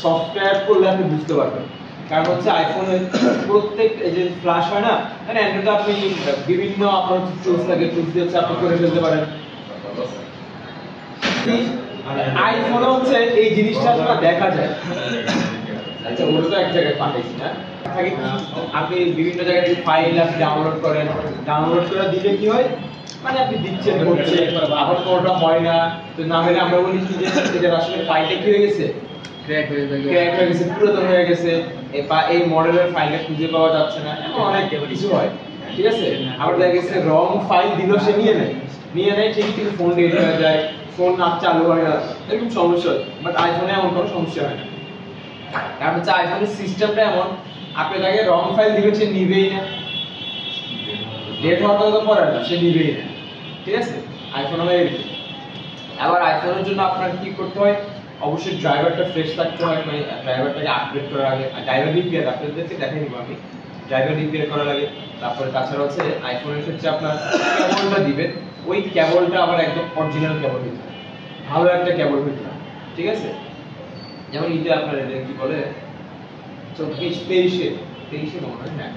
Software করলে আপনি বুঝতে পারবেন। কারণ হচ্ছে আইফোনের প্রত্যেক এই যে ফ্ল্যাশ হয় না, মানে অ্যান্ড্রয়েডে আপনি বিভিন্ন আপনার টুলস থাকে, টুলস দিয়ে হচ্ছে আপনি করে ফেলতে পারেন। আইফোনে হচ্ছে এই জিনিসটা আসলে দেখা যায়। আচ্ছা ওটা তো এক জায়গায় পাঠাইছি না, আপনি বিভিন্ন জায়গায় ফাইল আপনি ডাউনলোড করেন, ডাউনলোড করে দিলে কি হয়, মানে আপনি দিচ্ছেন হচ্ছে, আবার কোনটা হয় না, তো না হলে আমরা বলি কি যে এটা আসলে ফাইলটা কি হয়ে গেছে, ক্র্যাক হয়ে গেছে, পুরাতন হয়ে গেছে, বা এই মডেলের ফাইলটা খুঁজে পাওয়া যাচ্ছে না, এমন অনেক কিছু হয়। ঠিক আছে, আবার দেখা গেছে রং ফাইল দিল সে নিয়ে নেয় ঠিক, কিন্তু ফোন ডেট হয়ে যায়, ফোন না চালু হয় না, এরকম সমস্যা হয়। বাট আইফোনে এমন কোনো সমস্যা হয় না, কারণ হচ্ছে আইফোনের সিস্টেমটা এমন, আপনি তাকে রং ফাইল দিবেন সে নিবেই না, ডেট হওয়ার তো পরে না, সে নিবেই না। ঠিক আছে, আইফোন হয়ে গেছে। আবার আইফোনের জন্য আপনার কি করতে হয়, অবশ্যই ড্রাইভারটা ফ্রেশ থাকতে হয়, মানে ড্রাইভারটাকে আপডেট করার আগে ড্রাইভার রিপেয়ার আপনাদেরকে দেখাই দিব আমি, ড্রাইভার রিপেয়ার করার আগে। তারপরে তাছাড়া হচ্ছে আইফোনের ক্ষেত্রে আপনার কেবলটা দিবেন, ওই কেবলটা আবার একদম অরিজিনাল কেবল হইতে হবে, ভালো একটা কেবল হইতে হবে। ঠিক আছে, যেমন এটা আপনার এটা কি বলে 23 মনে হয়, হ্যাঁ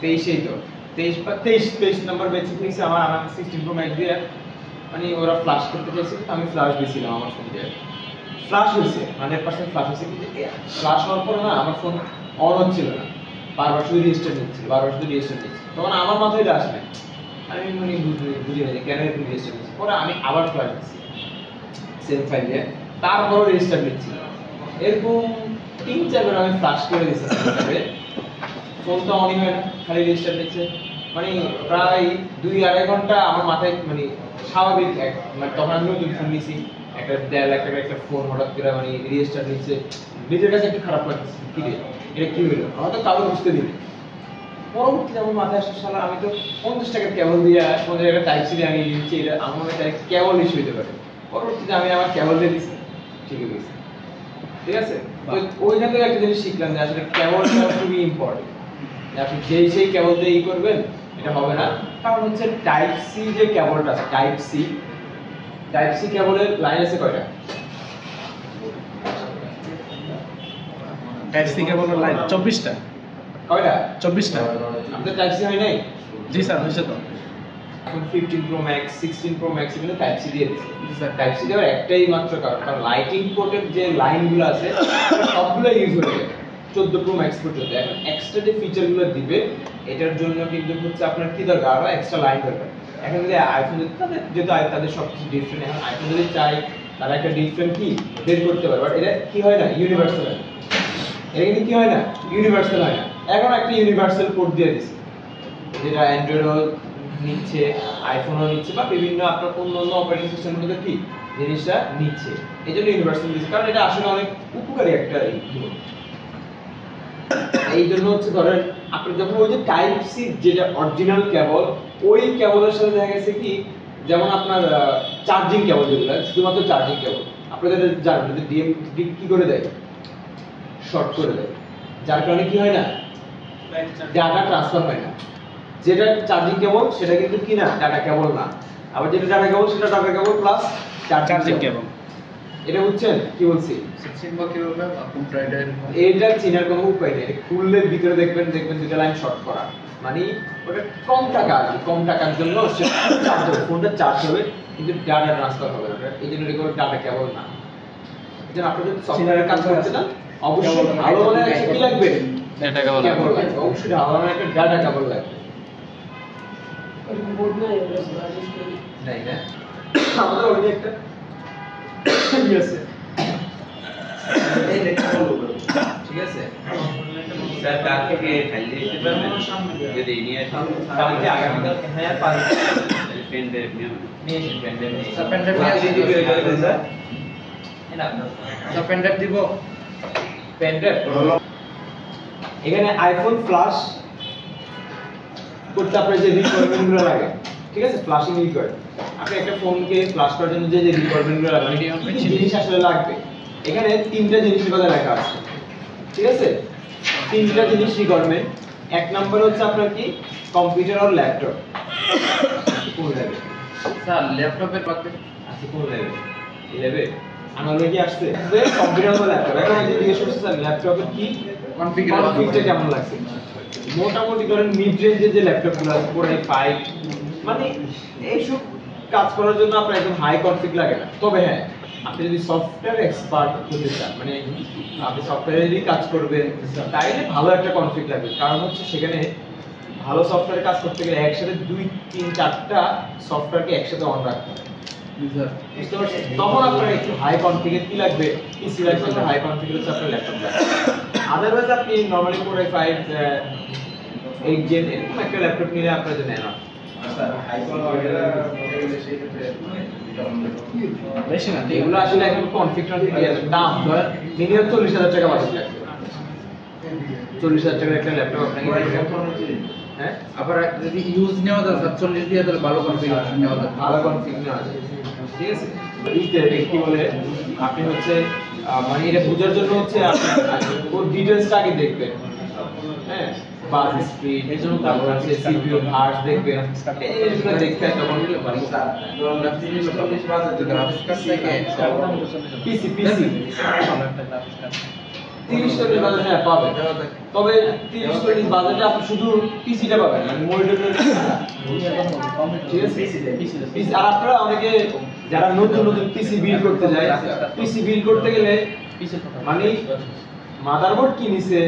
23 তো 23 নাম্বার বেঁচে নিয়েছে আমার 16 প্রো ম্যাক্স দিয়ে, মানে ওরা ফ্ল্যাশ করতে চাইছে, আমি ফ্ল্যাশ দিয়েছিলাম আমার ফোন দিয়ে, ফ্ল্যাশ হয়েছে 100% ফ্ল্যাশ হয়েছে, কিন্তু ফ্ল্যাশ হওয়ার পরে না আমার ফোন অন হচ্ছিল না, বারবার শুধু রিস্টার্ট নিচ্ছিল, তখন আমার মাথায় এটা আসে না, আমি মানে বুঝি না যে কেন এরকম রিস্টার্ট নিচ্ছি। পরে আমি আবার ফ্ল্যাশ দিচ্ছি সেম ফাইল দিয়ে, তারপরও রিস্টার্ট নিচ্ছিল, এরকম 3-4 বার আমি ফ্ল্যাশ করে দিচ্ছি, ফোন তো অনই হয় না, খালি রিস্টার্ট নিচ্ছে, মানে প্রায় 2-2.5 ঘন্টা আমার মাথায়, মানে স্বাভাবিক মানে তখন আমি নতুন ফোন নিয়েছি, একটা 1.5 লাখ টাকার একটা ফোন হঠাৎ করে মানে রিস্টার্ট নিচ্ছে, নিজের কাছে একটু খারাপ লাগছে, কি রে এটা কি হলো, আমার তো কারো বুঝতে দিই। পরবর্তীতে আমার মাথায় আসে শালা আমি তো 50 টাকার কেবল দিয়ে 50 টাকার টাইপ সি দিয়ে আমি নিচ্ছি, এটা আমার মনে হয় কেবল ইস্যু হইতে পারে। পরবর্তীতে আমি আমার কেবল দিয়ে দিচ্ছি, ঠিক হয়ে গেছে। ঠিক আছে, তো ওইখান থেকে একটা জিনিস শিখলাম যে আসলে কেবলটা খুবই ইম্পর্টেন্ট, আপনি সেই কেবল দিয়ে ই করবেন এটা হবে না। কারণ হচ্ছে টাইপ সি যে কেবলটা আছে, টাইপ সি কেবলের লাইন আছে কয়টা? টাইপ সি কেবলের লাইন 24টা। কয়টা? 24টা। আপনাদের টাইপ সি হয় নাই? জি স্যার, হয়েছে তো। এখন 15 প্রো ম্যাক্স 16 প্রো ম্যাক্স এগুলো টাইপ সি দিয়ে দিয়েছে। স্যার টাইপ সি দেওয়ার একটাই মাত্র কারণ লাইটিং পোর্টের যে লাইনগুলো আছে সবগুলো ইউজ হয়ে যায় 14 প্রো ম্যাক্স পর্যন্ত। এখন এক্সট্রা যে ফিচারগুলো দিবে এটার জন্য কিন্তু হচ্ছে আপনার কি দরকার, আরো এক্সট্রা লাইন দরকার। এখন যদি আইফোন যেহেতু তাদের সবকিছু ডিফারেন্ট, এখন আইফোন যদি চাই তারা একটা ডিফারেন্ট কি বের করতে পারে, বাট এটা কি হয় না, ইউনিভার্সাল হয় না, এটা কিন্তু কি হয় না, ইউনিভার্সাল হয় না। এখন একটা ইউনিভার্সাল পোর্ট দিয়ে দিচ্ছে, যেটা অ্যান্ড্রয়েডও নিচ্ছে, আইফোনও নিচ্ছে, বা বিভিন্ন আপনার অন্য অপারেটিং সিস্টেমের মধ্যে কি জিনিসটা নিচ্ছে, এই জন্য ইউনিভার্সাল দিচ্ছে, কারণ এটা আসলে অনেক উপকারী একটা এই জন্য হচ্ছে ধরেন আপনি যখন ওই যে টাইপ সি যেটা অরিজিনাল কেবল, ওই কেবলের সাথে দেখা গেছে কি, যেমন আপনার চার্জিং কেবল যেগুলো শুধুমাত্র চার্জিং কেবল, আপনাদের জানেন যে ডিএম কি করে দেয়, শর্ট করে দেয়, যার কারণে কি হয় না, ডাটা ট্রান্সফার হয় না। যেটা চার্জিং কেবল সেটা কিন্তু কি না, ডাটা কেবল না, আবার যেটা ডাটা কেবল সেটা data cable plus charging cable. এটা বুঝছেন কি বলছি? চিনব কিভাবে কোনটা? এটা চিনার কোনো উপায় নেই, খুললে ভিতরে দেখবেন দুটো লাইন শর্ট করা, মানে ওটা কম টাকা আর কি, কম টাকার জন্য চার্জ হবে, ফোনটা চার্জ হবে কিন্তু ডাটা ট্রান্সফার হবে না, এই জন্য এটা ডাটা কেবল না। যেন আপনি যদি সফটওয়্যারের কাজ করতে চান অবশ্যই ভালো মানের একটা কি লাগবে, ডাটা কেবল লাগবে, অবশ্যই ভালো মানের একটা ডাটা কেবল লাগবে। নাই না আমাদের ওই একটা ঠিক আছে, ঠিক আছে স্যার কাল থেকে খালি দিতে পারবেন যদি নিয়ে আসেন, কালকে আগামীকাল হ্যাঁ পারি পেন ড্রাইভ নিয়ে এসে পেন ড্রাইভ নিয়ে স্যার পেন ড্রাইভ নিয়ে আসি দিবি স্যার, এনা আপনার স্যার পেন ড্রাইভ দিব, পেন ড্রাইভ এখানে আইফোন ফ্ল্যাশ করতে আপনার যে রিকোয়ারমেন্টগুলো লাগে, ঠিক আছে, ফ্ল্যাশিং রিকোয়ার, আপনি একটা ফোনকে ফ্ল্যাশ করার জন্য যে রিকোয়ারমেন্টগুলো লাগে, কি জিনিস আসলে লাগবে, এখানে 3টা জিনিসের কথা লেখা আছে, ঠিক আছে, 3টা জিনিস রিকোয়ারমেন্ট। এক নাম্বার হচ্ছে আপনার কি, কম্পিউটার আর ল্যাপটপ। কোন লেভেল স্যার ল্যাপটপের বাকি আছে, কোন লেভেল 11 আমার কি আসছে কম্পিউটার আর ল্যাপটপ। এখন যদি জিজ্ঞেস করছে স্যার ল্যাপটপের কি কনফিগারেশন কনফিগটা কেমন লাগছে? মোটামুটি ধরেন মিড রেঞ্জের যে ল্যাপটপগুলো আছে পুরাই 5 মানে এইসব কাজ করার জন্য আপনার একদম হাই কনফিগ লাগে না। তবে হ্যাঁ, আপনি যদি সফটওয়্যার এক্সপার্ট হতে চান, মানে আপনি সফটওয়্যারেরই কাজ করবেন, তাইলে ভালো একটা কনফিগ লাগবে। কারণ হচ্ছে সেখানে ভালো সফটওয়্যারে কাজ করতে গেলে একসাথে 2 3 4টা সফটওয়্যারকে একসাথে অন রাখতে হবে। বুঝতে পারছেন? তখন আপনার একটু হাই কনফিগের কি লাগবে, পিসি লাগবে, হাই কনফিগের হচ্ছে আপনার ল্যাপটপ লাগবে। আদারওয়াইজ আপনি নরমালি Core i5 8 জেন এরকম একটা ল্যাপটপ নিলে আপনার জন্য এনাফ। বেশি না, এগুলো আসলে এখন কনফিগার দাম মিনিমাম 40,000 টাকা বাজেট লাগবে। 40,000 টাকার একটা ল্যাপটপ আপনাকে হ্যাঁ আবার যদি ইউজ নেওয়া যায় স্যার 40 দিয়ে তাহলে ভালো কনফিগারেশন নেওয়া যায়। ভালো কনফিগ নেওয়া যায়, ঠিক আছে। কি বলে আপনি হচ্ছে মানে এটা বোঝার জন্য হচ্ছে আপনি ওর ডিটেইলসটা আগে দেখবেন, হ্যাঁ বাস স্পিড এর জন্য তারপর আছে সিপিইউ হার্স দেখবেন, এইগুলো দেখতে তখন মানে গ্রাফিক্স কার্ড থেকে পিসি 30-40 বাজেট হ্যাঁ পাবেন। তবে 30-40 বাজেটে আপনি শুধু পিসিটা পাবেন, মানে মনিটর ঠিক আছে। পিসি আর আপনারা অনেকে যারা নতুন নতুন পিসি বিল্ড করতে যায়, পিসি বিল্ড করতে গেলে মানে মাদারবোর্ড কি নিছে,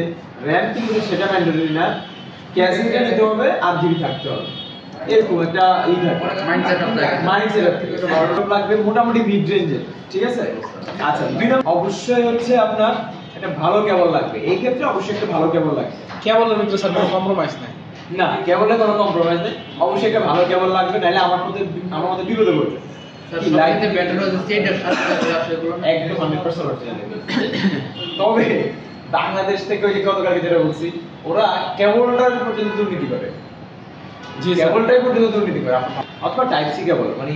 র‍্যাম কি নিছে সেটা ম্যান্ডেটরি না, ক্যাসিংটা নিতে হবে আর জিবি থাকতে হবে, এরকম একটা মাইন্ডসেট লাগবে মোটামুটি মিড রেঞ্জে, ঠিক আছে। আচ্ছা, দুই নম্বর অবশ্যই হচ্ছে আপনার একটা ভালো কেবল লাগবে। এই ক্ষেত্রে অবশ্যই একটা ভালো কেবল লাগবে। কেবলের ভিতরে স্যার কোনো কম্প্রোমাইজ নাই। না, কেবলে কোনো কম্প্রোমাইজ নেই, অবশ্যই একটা ভালো কেবল লাগবে, নাহলে আমার মধ্যে বিপদে পড়বে। লাইটে ব্যাটারি হচ্ছে স্টেটের সাথে আসলে এগুলো একদম 100% অরিজিনাল। তবে বাংলাদেশ থেকে ওই যে গতকালকে যেটা বলছি, ওরা কেবলটার পর্যন্ত দুর্নীতি করে। জি কেবলটাই পর্যন্ত দুর্নীতি করে। অথবা টাইপ সি কেবল, মানে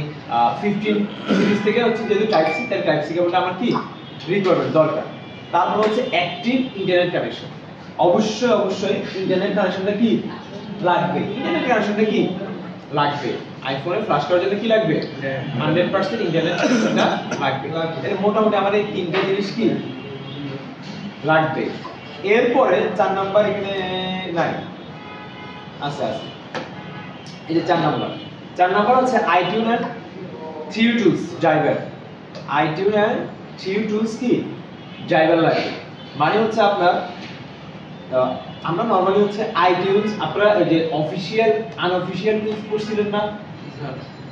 15 সিরিজ থেকে হচ্ছে যেহেতু টাইপ সি, তাই টাইপ সি কেবলটা আমার কি রিকোয়ারমেন্ট দরকার। তারপর হচ্ছে অ্যাক্টিভ ইন্টারনেট কানেকশন, অবশ্যই ইন্টারনেট কানেকশনটা কি লাগবে, ইন্টারনেট কানেকশনটা কি লাগবে। আইফোনে ফ্ল্যাশ করার জন্য কি লাগবে, 100% ইন্টারনেট কানেকশনটা লাগবে। এর মোটামুটি আমার এই তিনটে জিনিস কি লাগবে। এরপরে 4 নাম্বার এখানে নাই, আচ্ছা এই যে 4 নাম্বার হচ্ছে আইটিউনার 3 টুলস ড্রাইভার। আইটিউনার 3 টুলস কি ড্রাইভার লাগে, মানে হচ্ছে আপনার আমরা নরমালি হচ্ছে আইটিউনস, আপনারা ওই যে অফিশিয়াল আনঅফিশিয়াল টুলস পড়ছিলেন না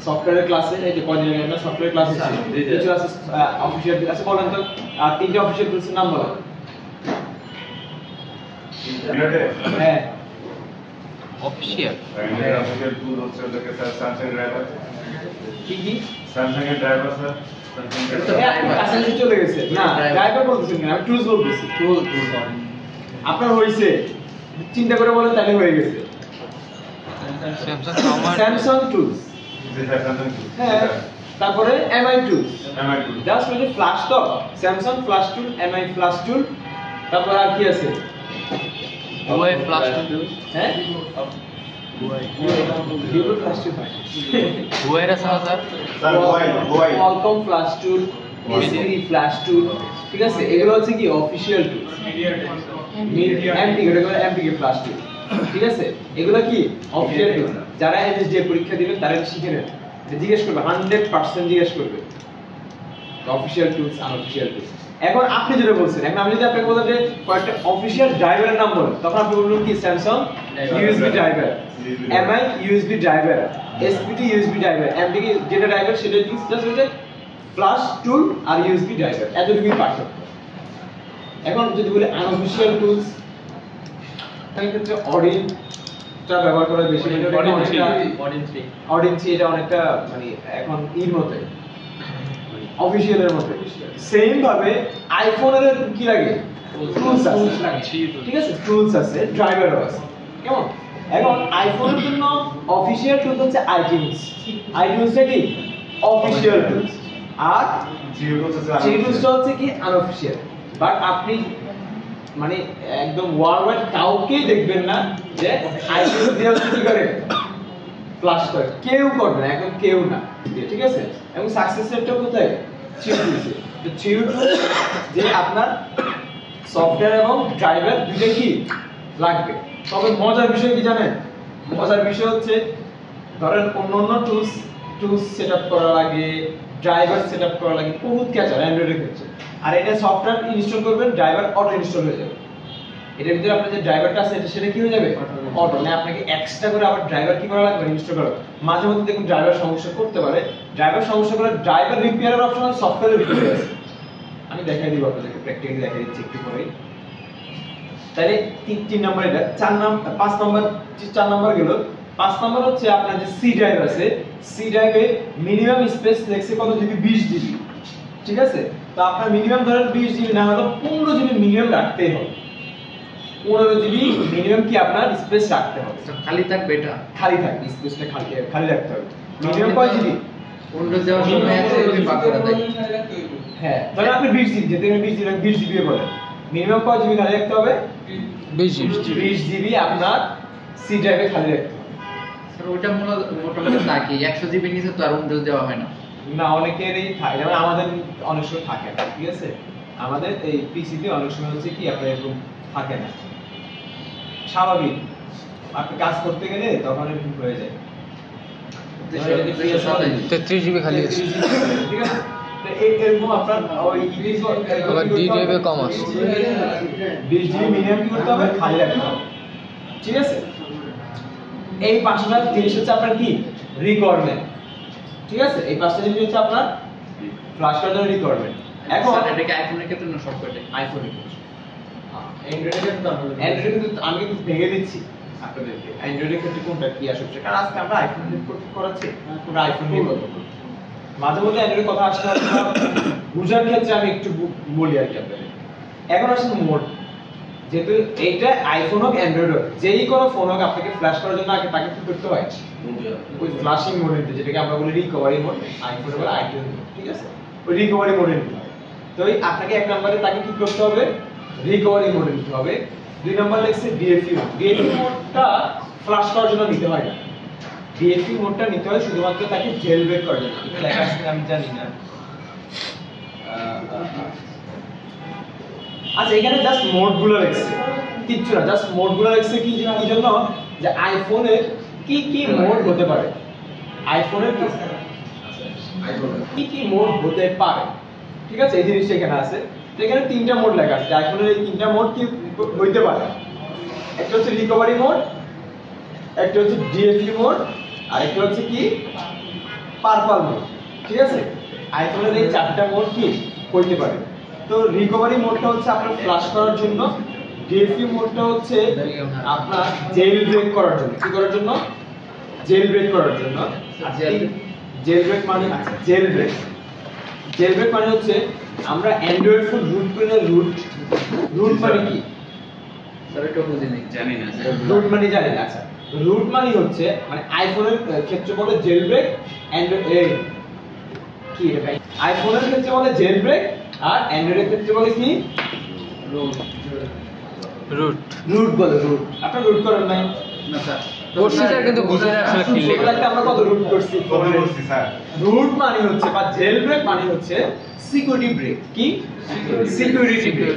সফটওয়্যারের ক্লাসে, এই যে কদিন আগে আমরা সফটওয়্যার ক্লাসে ছিল, কিছু আছে অফিশিয়াল টুলস আছে। বলেন তো তিনটা অফিশিয়াল টুলসের নাম বলেন। হ্যাঁ অফিশিয়াল অফিশিয়াল টুল হচ্ছে ওটাকে স্যার স্যামসাং ড্রাইভার। কি স্যামসাং এর ড্রাইভার স্যার। কাছাকাছি চলে গেছে না, ড্রাইভার বলতেছেন না, আমি টুলস বলতেছি। আপনার হইছে, চিন্তা করে বলেন তাহলে হয়ে গেছে। স্যামসাং টুলস, জি স্যার স্যামসাং টুল। হ্যাঁ, তারপরে এমআই টুলস, এমআই টুল। জাস্ট ওই যে ফ্ল্যাশ তো স্যামসাং ফ্ল্যাশ টুল, এমআই ফ্ল্যাশ টুল, তারপর আর কি আছে, ওয়াই ফ্ল্যাশ টুল, হ্যাঁ ভিভো ফ্ল্যাশ টুল, ওয়াই এর আছে sir sir mobile Qualcomm flash tool, মিসরি ফ্ল্যাশ টুল, ঠিক আছে। এগুলো হচ্ছে কি অফিশিয়াল টুল, এমপিকে ফ্ল্যাশ টুল, ঠিক আছে। এগুলো কি অফিশিয়াল টুল, যারা এনএসডি পরীক্ষা দিবেন তারা শিখে নেন, জিজ্ঞেস করবে 100% জিজ্ঞেস করবে অফিশিয়াল টুলস আনঅফিশিয়াল টুলস। এখন আপনি যেটা বলছেন, এখন আমি যদি আপনাকে বলতাম যে কয়েকটা অফিশিয়াল ড্রাইভারের নাম বলেন, তখন আপনি বলবেন কি Samsung USB driver, MI USB driver, SPT USB driver, MDK যেটা ড্রাইভার সেটা টুলস, জাস্ট হচ্ছে ফ্ল্যাশ টুল আর ইউএসবি ড্রাইভার, এতটুকুই পার্থক্য। এখন যদি বলি আনঅফিশিয়াল টুলস, এই ক্ষেত্রে অডিনটা ব্যবহার করা বেশি, অডিন 3 এটা অনেকটা মানে এখন এর মতে অফিশিয়ালের মতো। সেম ভাবে আইফোনের কি লাগে টুলস আছে, ঠিক আছে, টুলস আছে, ড্রাইভারও আছে, কেমন। এখন আইফোনের জন্য অফিশিয়াল টুলস হচ্ছে আইটিউনসটা কি অফিশিয়াল টুলস, আর টুলসটা হচ্ছে কি আনঅফিশিয়াল। বাট আপনি মানে একদম ওয়ার্ল্ড ওয়াইড কাউকেই দেখবেন না যে আইটিউনস দিয়ে কি করে ফ্ল্যাশ করে, কেউ করবে না এখন, কেউ না, ঠিক আছে। এবং সাকসেস রেটটা কোথায় থ্রি টুলসে, তো থ্রি টুলস যে আপনার সফটওয়্যার এবং ড্রাইভার দুটোই কি লাগবে। তবে মজার বিষয় কি জানেন, মজার বিষয় হচ্ছে ধরেন অন্য টুলস সেটআপ করা লাগে, ড্রাইভার সেটআপ করা লাগে, বহুত কিছু আছে অ্যান্ড্রয়েডের ক্ষেত্রে। আর এটা সফটওয়্যার ইনস্টল করবেন, ড্রাইভার অটো ইনস্টল হয়ে যাবে। এটার ভিতরে আপনার যে ড্রাইভারটা আছে সেটা কি হয়ে যাবে অটো, না আপনাকে এক্সট্রা করে আবার ড্রাইভার কি করা লাগবে ইনস্টল করা লাগবে। মাঝে মধ্যে দেখুন ড্রাইভার সমস্যা করতে পারে, ড্রাইভার সমস্যা করে ড্রাইভার রিপেয়ারের অপশন আছে সফটওয়্যারের ভিতরে আছে। আমি দেখাই দিব আপনাদেরকে, প্র্যাকটিক্যালি দেখাই দিচ্ছি একটু পরেই। তাহলে 3 নাম্বার এটা, 5 নাম্বার 4 নাম্বার গেল। 5 নাম্বার হচ্ছে আপনার যে সি ড্রাইভ আছে, সি ড্রাইভে মিনিমাম স্পেস লেখছে কত জিবি, 20 জিবি। ঠিক আছে, তো আপনার মিনিমাম ধরেন 20 জিবি না হলে 15 জিবি মিনিমাম রাখতেই হবে। 15 জিবি মিনিমাম কি আপনার স্পেস রাখতে হবে, খালি থাকবে এটা, খালি থাকবে স্পেসটা খালি রাখতে হবে। মিনিমাম কয় জিবি? উইন্ডোজ দেওয়ার সময় আছে যদি পাক করা যায়। হ্যাঁ, ধরেন আপনি 20 জিবি যেতে 20 জিবি বলেন, মিনিমাম কয় জিবি খালি রাখতে হবে? 20 জিবি আপনার সি ড্রাইভে খালি রাখতে হবে। স্যার ওটা মোটামুটি থাকে 100 জিবি নিচে তো আর উইন্ডোজ দেওয়া হয় না। না, অনেকেরই থাকে, যেমন আমাদের অনেক সময় থাকে না। ঠিক আছে, আমাদের এই পিসিতে অনেক সময় হচ্ছে কি আপনার এরকম থাকে না, স্বাভাবিক। আপনি কাজ করতে গেলে তখন এরকম হয়ে যায়। 33 জিবি খালি আছে। ঠিক আছে, তো এরকম আপনার ওই আবার ডি ড্রাইভে কম আছে। 20 জিবি মিনিমাম কি করতে হবে, খালি রাখতে হবে। ঠিক আছে, এই 5টা জিনিস হচ্ছে আপনার কি রিকোয়ারমেন্ট। ঠিক আছে, এই 5টা জিনিস হচ্ছে আপনার ফ্ল্যাশ করার জন্য রিকোয়ারমেন্ট। এখন এটা কি আইফোনের ক্ষেত্রে না সফটওয়্যারে? আইফোনের ক্ষেত্রে, অ্যান্ড্রয়েডের ক্ষেত্রে আমি কিন্তু ভেঙে দিচ্ছি আপনাদেরকে অ্যান্ড্রয়েডের ক্ষেত্রে কোনটা কি আসছে, কারণ আজকে আমরা আইফোন নিয়ে করাচ্ছি, পুরো আইফোন নিয়ে কথা বলবো। মাঝে মধ্যে অ্যান্ড্রয়েডের কথা আসলে বুঝার ক্ষেত্রে আমি একটু বলি আর কি আপনাদের। এখন আসলে মোড, যেহেতু এইটা আইফোন হোক অ্যান্ড্রয়েড হোক, যেই কোনো ফোন হোক, আপনাকে ফ্ল্যাশ করার জন্য আগে তাকে কি করতে হয়, ওই ফ্ল্যাশিং মোড নিতে, যেটাকে আমরা বলি রিকভারি মোড, আইফোনে বলে আইটেল মোড। ঠিক আছে, ওই রিকভারি মোডে নিতে হয়। তো ওই আপনাকে 1 নম্বরে তাকে কি করতে হবে, রিকভারি মোডে নিতে হবে। 2 নম্বর লেখছে ডিএফইউ মোড। ডিএফইউ মোডটা ফ্ল্যাশ করার জন্য নিতে হয় না, ডিএফইউ মোডটা নিতে হয় শুধুমাত্র তাকে জেল ব্রেক করার জন্য। এটা লেখা আছে আমি জানি না। আচ্ছা, এখানে জাস্ট মোডগুলো লেখছে, কিচ্ছু না, জাস্ট মোডগুলো লেখছে কি কি জন্য, যে আইফোনের কি কি মোড হতে পারে, আইফোনের কি কি মোড হতে পারে। ঠিক আছে, এই জিনিসটা এখানে আছে। তো এখানে 3টা মোড লেখা আছে, আইফোনের এই 3টা মোড কি হইতে পারে। একটা হচ্ছে রিকভারি মোড, একটা হচ্ছে ডিএফইউ মোড, আর একটা হচ্ছে কি পার্পল মোড। ঠিক আছে, আইফোনের এই 4টা মোড কি হইতে পারে। তো রিকভারি মোডটা হচ্ছে আপনার ফ্ল্যাশ করার জন্য, ডিএফইউ মোডটা হচ্ছে আপনার জেল ব্রেক করার জন্য। কি করার জন্য? জেল ব্রেক করার জন্য। জেল ব্রেক মানে জেল ব্রেক মানে হচ্ছে আমরা অ্যান্ড্রয়েড ফোন রুট করে রুট মানে কি স্যার এটা বুঝি নাই, জানি না স্যার। রুট মানে জানেন? আচ্ছা, রুট মানে হচ্ছে মানে আইফোনের ক্ষেত্রে বলে জেল ব্রেক, অ্যান্ড্রয়েড কি এটা ভাই, আইফোনের ক্ষেত্রে বলে জেল ব্রেক, আর অ্যান্ড্রয়েডের ক্ষেত্রে বলে কি রুট বলে। রুট আপনারা রুট করেন নাই না স্যার, করছি স্যার, কিন্তু বুঝে না আসলে কি লেখা। ছোটবেলাতে আমরা কত রুট করছি। করছি স্যার। রুট মানে হচ্ছে বা জেল ব্রেক মানে হচ্ছে সিকিউরিটি ব্রেক। কি সিকিউরিটি ব্রেক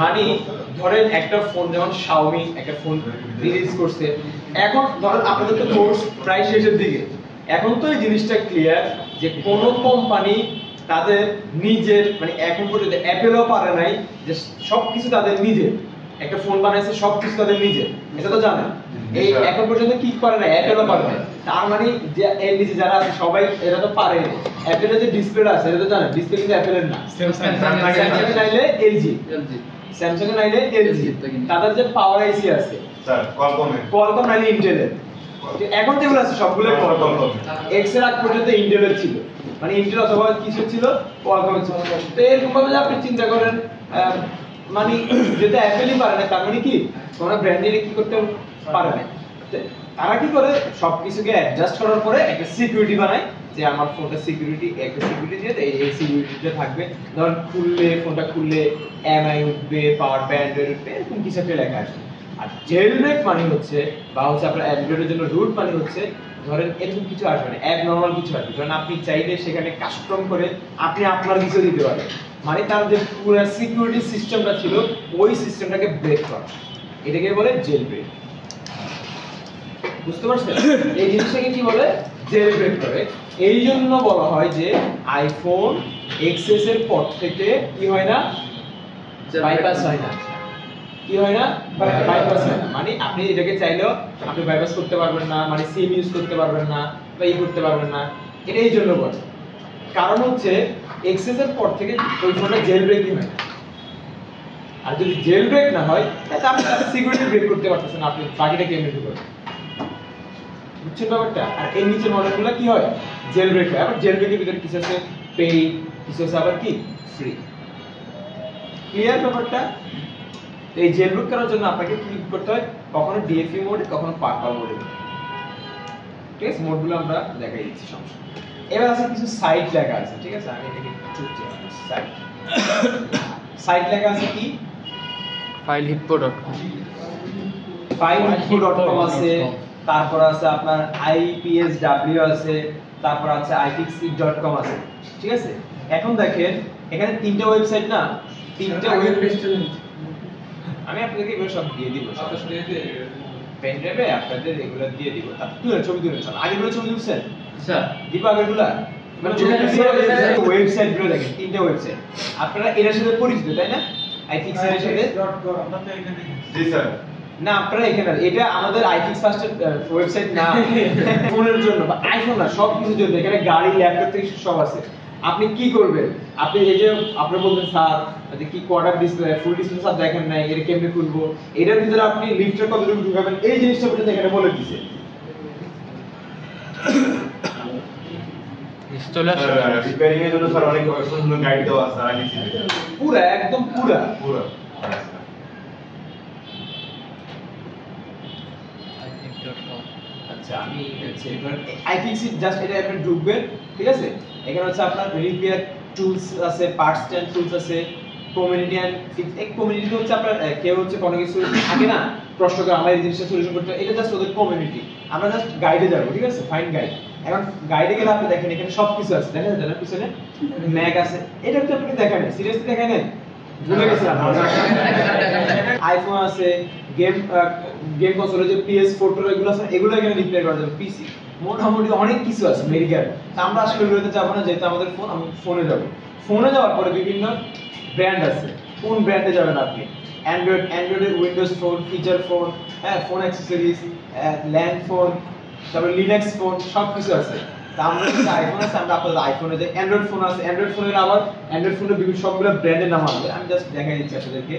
মানে ধরেন একটা ফোন, যেমন Xiaomi একটা ফোন রিলিজ করছে, এখন ধরেন আপনাদের তো কোর্স প্রায় শেষের দিকে, এখন তো এই জিনিসটা ক্লিয়ার যে কোন কোম্পানি তাদের নিজের মানে এখন পর্যন্ত অ্যাপেলও পারে নাই যে সবকিছু তাদের নিজের, একটা ফোন বানাইছে সবকিছু তাদের নিজের, এটা তো জানেন। এই এখন পর্যন্ত কি করে না, অ্যাপেলও পারে না। তার মানে যে এর নিচে যারা আছে সবাই এরা তো পারে। অ্যাপেলের যে ডিসপ্লেটা আছে এটা তো জানেন, ডিসপ্লে কিন্তু অ্যাপেলের না, স্যামসাং নাইলে এলজি, স্যামসাং নাইলে এলজি। তাদের যে পাওয়ার আইসি আছে স্যার কোয়ালকম নাইলে ইন্টেলের। এখন যেগুলো আছে সবগুলো কোয়ালকম। এক্স এর আগ পর্যন্ত ইন্টেলের ছিল, মানে ইন্টেল অথবা কিছু ছিল কোয়ালকম ছিল। তো এরকম ভাবে আপনি চিন্তা করেন, মানে যেটা অ্যাপেলই পারে না, তার মানে কি তোমরা ব্র্যান্ডের কি করতে পারে না। তারা কি করে সবকিছুকে অ্যাডজাস্ট করার পরে একটা সিকিউরিটি বানায়, যে আমার ফোনটা সিকিউরিটি, একটা সিকিউরিটি দিয়ে এই সিকিউরিটিটা থাকবে। ধর খুললে ফোনটা খুললে এমআই উঠবে, পাওয়ার ব্যান্ড উঠবে, এরকম কিছু একটা লেখা আছে। আর জেল ব্রেক মানে হচ্ছে বা হচ্ছে আপনার অ্যান্ড্রয়েডের জন্য রুট মানে হচ্ছে ধরেন এরকম কিছু আসবে না, অ্যাব নরমাল কিছু আসবে। ধরেন আপনি চাইলে সেখানে কাস্টম করে আপনি আপনার কিছু দিতে পারেন। মানে তার যে পুরো সিকিউরিটি সিস্টেমটা ছিল ওই সিস্টেমটাকে ব্রেক করা, এটাকে বলে জেল ব্রেক। বুঝতে পারছেন? এই জিনিসটাকে কি বলে? জেল ব্রেক করে। এই জন্য বলা হয় যে আইফোন এক্সএস এর পর থেকে কি হয় না, বাইপাস হয় না। কি হয় না? বাইপাস হয় না। মানে আপনি এটাকে চাইলেও আপনি বাইপাস করতে পারবেন না, মানে সিম ইউজ করতে পারবেন না বা ই করতে পারবেন না। এটা এই জন্য বলে, কারণ হচ্ছে এক্সএস এর পর থেকে ওই ফোনটা জেল ব্রেকই হয় না। আর যদি জেল ব্রেক না হয় তাহলে আপনি তার সিকিউরিটি ব্রেক করতে পারতেছেন, আপনি বাকিটা কেমনে করবেন? বুঝছেন ব্যাপারটা? আর এর নিচের মডেলগুলো কি হয়? জেল ব্রেক হয়। আবার জেল ব্রেকের ভিতরে কিছু আছে পেইড, কিছু আছে আবার কি ফ্রি। ক্লিয়ার ব্যাপারটা? এই জেল ব্রেক করার জন্য আপনাকে কি করতে হয়? কখনো ডিএফই মোডে, কখনো পার্পল মোডে। ঠিক আছে, মোডগুলো আমরা দেখাই দিচ্ছি সমস্যা। এবার আছে কিছু সাইট লেখা আছে, ঠিক আছে? আমি এটাকে চুপচে সাইট সাইট লেখা আছে কি? filehippo.com filehippo.com আছে, তারপর আছে আপনার IPSW আছে, তারপর আছে ifixit.com আছে। ঠিক আছে, এখন দেখেন এখানে তিনটা ওয়েবসাইট না, তিনটা আমি আপনাদেরকে এগুলো সব দিয়ে দিব, পেন ড্রাইভে আপনাদের এগুলো দিয়ে দিব। তারপর ছবি তুলে চল, আগেগুলো ছবি তুলছেন স্যার দিব, আগেরগুলো মানে ওয়েবসাইট গুলো দেখেন, তিনটা ওয়েবসাইট। আপনারা এর সাথে পরিচিত তাই না? ifixit এর সাথে জি স্যার। না, আপনারা এখানে এটা আমাদের আইফিক্স ফার্স্টের ওয়েবসাইট না, ফোনের জন্য বা আইফোন না, সব কিছুর জন্য। এখানে গাড়ি, ল্যাপটপ থেকে সব আছে। আপনি কি করবেন? আপনি এই যে আপনি বলবেন স্যার যে কি quarter display, full display sir দেখেন নাই, এটা কেমনে খুলবো? এটার ভিতরে আপনি লিফটের কতটুকু ঢুকাবেন এই জিনিসটা পর্যন্ত এখানে বলে দিয়েছে। চলে আসো। রিপেয়ারিং এর জন্য স্যার অনেক সুন্দর গাইড দেওয়া আছে আর নিচে পুরা একদম পুরা। পুরো। আচ্ছা, আমি হচ্ছে এবার আইফিক্সিট জাস্ট এটা আপনি ঢুকবেন, ঠিক আছে? এখানে হচ্ছে আপনার রিপেয়ার টুলস আছে, পার্টস স্ট্যান্ড টুলস আছে, কমিউনিটি এন্ড ফিক্স। এই কমিউনিটি হচ্ছে আপনার কেউ হচ্ছে কোনো কিছু থাকে না প্রশ্ন করে আমরা এই জিনিসটা সলিউশন করতে, এটা জাস্ট ওদের কমিউনিটি। আমরা জাস্ট গাইডে যাব, ঠিক আছে? Fine guide. এখন গাইডে গেলে আপনি দেখেন এখানে সব কিছু আছে, দেখেন না পিছনে ম্যাক আছে। এটা তো আপনাকে দেখায় না, সিরিয়াসলি দেখায় না, ভুলে গেছিলাম। আইফোন আছে, গেম কনসোল যে PS4 টোর এগুলো আছে, এগুলো এখানে রিপ্লে করা যাবে। পিসি মোটামুটি অনেক কিছু আছে মেডিকেল। তা আমরা আসলে এগুলোতে যাব না, যেহেতু আমাদের ফোন, আমি ফোনে যাব। ফোনে যাওয়ার পরে বিভিন্ন ব্র্যান্ড আছে, কোন ব্র্যান্ডে যাবেন আপনি? অ্যান্ড্রয়েডের উইন্ডোজ ফোন, ফিচার ফোন, হ্যাঁ, ফোন অ্যাক্সেসরিজ, ল্যান্ড ফোন, তারপর লিনাক্স ফোন, সব কিছু আছে। তা আমরা যদি আইফোন আছে, আমরা আপনাদের আইফোনে যাই। অ্যান্ড্রয়েড ফোন আছে, অ্যান্ড্রয়েড ফোনের আবার অ্যান্ড্রয়েড ফোনের বিভিন্ন সবগুলো ব্র্যান্ডের নাম আছে। আমি জাস্ট দেখাই দিচ্ছি আপনাদেরকে।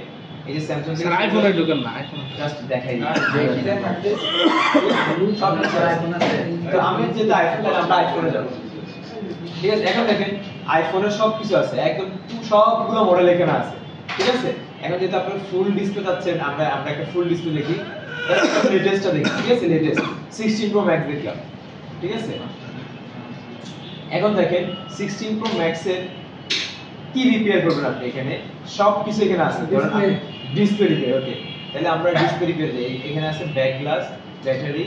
এই যে স্যামসাং, স্যার আইফোনে ঢুকেন না, আইফোন জাস্ট দেখাই দিচ্ছি। সব আইফোন আছে। তো আমি যেটা আইফোন, তাহলে আমরা আইফোনে যাব। ঠিক আছে, এখন দেখেন আইফোনের সব কিছু আছে, একদম সবগুলো মডেল এখানে আছে। ঠিক আছে, এখন যেহেতু আপনারা ফুল ডিসপ্লে চাচ্ছেন, আমরা একটা ফুল ডিসপ্লে দেখি, লেটেস্টটা দেখি। ঠিক আছে, লেটেস্ট 16 Pro Max দেখলাম। ঠিক আছে, এখন দেখেন 16 Pro Max এর কি রিপেয়ার করবেন আপনি? এখানে সব কিছু এখানে আছে। ডিসপ্লে রিপেয়ার, ওকে, তাহলে আমরা ডিসপ্লে রিপেয়ার যাই। এখানে আছে ব্যাক গ্লাস, ব্যাটারি,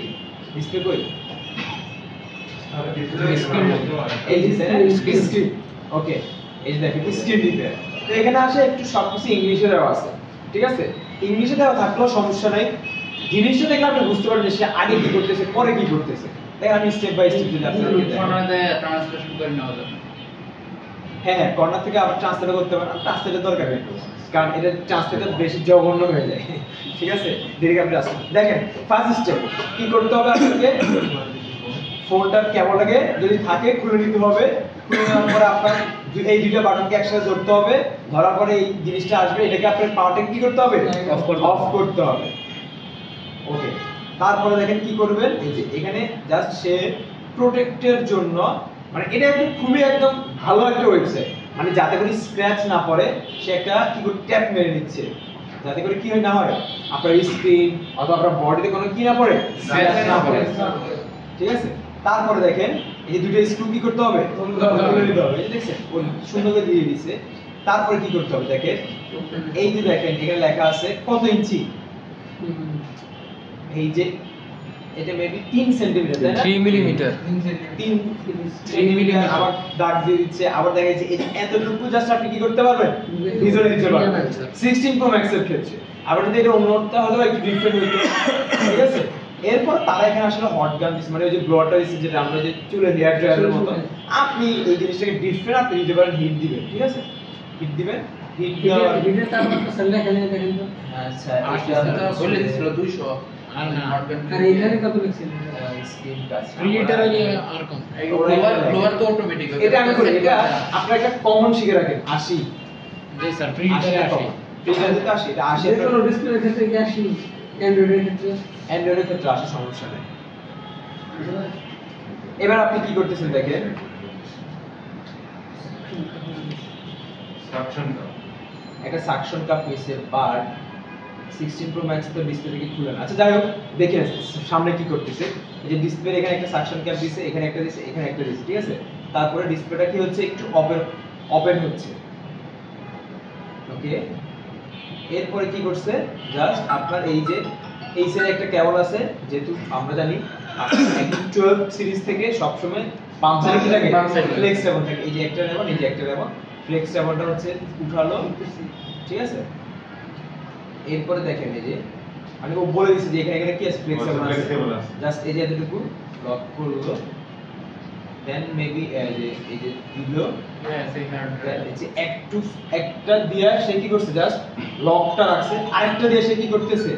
ডিসপ্লে কই? এই যে স্ক্রিন, ওকে, এই যে দেখেন স্ক্রিন রিপেয়ার। তো এখানে আসে একটু সবকিছু ইংলিশে দেওয়া আছে। ঠিক আছে, ইংলিশে দেওয়া থাকলেও সমস্যা নাই, জিনিসটা দেখলে আপনি বুঝতে পারবেন যে সে আগে কি করতেছে, পরে কি করতেছে। দেখেন আমি স্টেপ বাই স্টেপ যদি আপনাদেরকে দেখাই। ফোনে ট্রান্সলেশন করে নেওয়া যাবে। হ্যাঁ, কর্নার থেকে আবার ট্রান্সলেট করতে পারেন। ট্রান্সলেটের দরকার নেই, কারণ এটা ট্রান্সলেটর বেশি জঘন্য হয়ে যায়। ঠিক আছে, দেরি আপনি আসুন। দেখেন ফার্স্ট স্টেপ কি করতে হবে আপনাকে? ফোনটার ক্যামেরাটাকে যদি থাকে খুলে নিতে হবে। খুলে নেওয়ার পরে আপনার এই দুটো বাটনকে একসাথে ধরতে হবে। ধরার পরে এই জিনিসটা আসবে, এটাকে আপনার পাওয়ারটা কি করতে হবে? অফ করতে হবে। ওকে, তারপরে দেখেন কি করবেন? এই যে এখানে জাস্ট সে প্রোটেক্টের জন্য, মানে এটা একদম খুবই একদম ভালো একটা ওয়েবসাইট, মানে যাতে করে স্ক্র্যাচ না পড়ে, সে একটা কি করে ট্যাপ মেরে নিচ্ছে, যাতে করে কি হয় না হয় আপনার স্ক্রিন অথবা আপনার বডিতে কোনো কি না পড়ে, স্ক্র্যাচ না পড়ে। ঠিক আছে, তারপরে দেখেন এই যে দুটো স্ক্রু কি করতে হবে? খুলে নিতে হবে। এই যে দেখছেন ও সুন্দর করে দিয়ে দিয়েছে। তারপরে কি করতে হবে? দেখেন এই যে দেখেন এখানে লেখা আছে কত ইঞ্চি, এই যে এটা মেবি 3 সেন্টিমিটার তাই না 3 মিলিমিটার 3 মিলিমিটার আবার দাগ দিয়ে দিচ্ছে আবার দেখা যাচ্ছে এই যে এতটুকু জাস্ট আপনি কি করতে পারবেন ভিজুয়ালি দিতে পারবেন 16 প্রো ম্যাক্স এর ক্ষেত্রে আবার যদি এটা অন্যটা হলো একটু ডিফারেন্ট হতো ঠিক আছে এরপর তারা এখানে আসলে হট গান দিচ্ছে মানে ওই যে ব্লোয়ারটা দিচ্ছে যেটা আমরা যে চুলে হেয়ার ড্রায়ারের মতো আপনি এই জিনিসটাকে ডিফারেন্ট আপনি দিতে পারেন হিট দিবেন ঠিক আছে হিট দিবেন হিট দেওয়ার ভিডিও তারপর তো সামনে এখানে দেখেন তো আচ্ছা এটা বলে দিছিল 200 আর না আর এখানে কত লিখছেন স্ক্রিন টাচ ক্রিয়েটর হইলে আর কম ব্লোয়ার তো অটোমেটিক এটা আমি করি এটা আপনারা একটা কমন শিখে রাখেন 80 জি স্যার ক্রিয়েটরে আসে প্রিন্টার দিতে 80 এটা 80 যে কোনো ডিসপ্লের ক্ষেত্রে কি আসি অ্যান্ড্রয়েডের ক্ষেত্রে অ্যান্ড্রয়েডের ক্ষেত্রে আসে সমস্যা নেই এবার আপনি কি করতেছেন দেখেন সাকশন দাও একটা সাকশন কাপ নিছে বাট 16 প্রো ম্যাক্স তো ডিসপ্লে থেকে খুলে না আচ্ছা যাই হোক দেখে সামনে কি করতেছে এই যে ডিসপ্লে এখানে একটা সাকশন ক্যাপ দিছে এখানে একটা দিছে এখানে একটা দিছে ঠিক আছে তারপরে ডিসপ্লেটা কি হচ্ছে একটু ওপেন হচ্ছে ওকে এরপরে কি করছে জাস্ট আপনার এই যে এই সাইডে একটা কেবল আছে যেহেতু আমরা জানি একদম 12 সিরিজ থেকে সব সময় বাম সাইডে কি থাকে বাম side ফ্লেক্স কেবল থাকে এই যে একটা নেব এই যে একটা নেব ফ্লেক্স কেবলটা হচ্ছে উঠালো ঠিক আছে এরপরে দেখেন এই যে আমি ও বলে দিছি যে এখানে এখানে কি আছে ফ্লেক্স কেবল আছে flexible আছে। জাস্ট এই যে এতটুকু লক করলো দেন মেবি এই যে দিল হ্যাঁ সেই এই যে একটা দিয়া সে কি করছে জাস্ট লকটা রাখছে আরেকটা দিয়ে সে কি করতেছে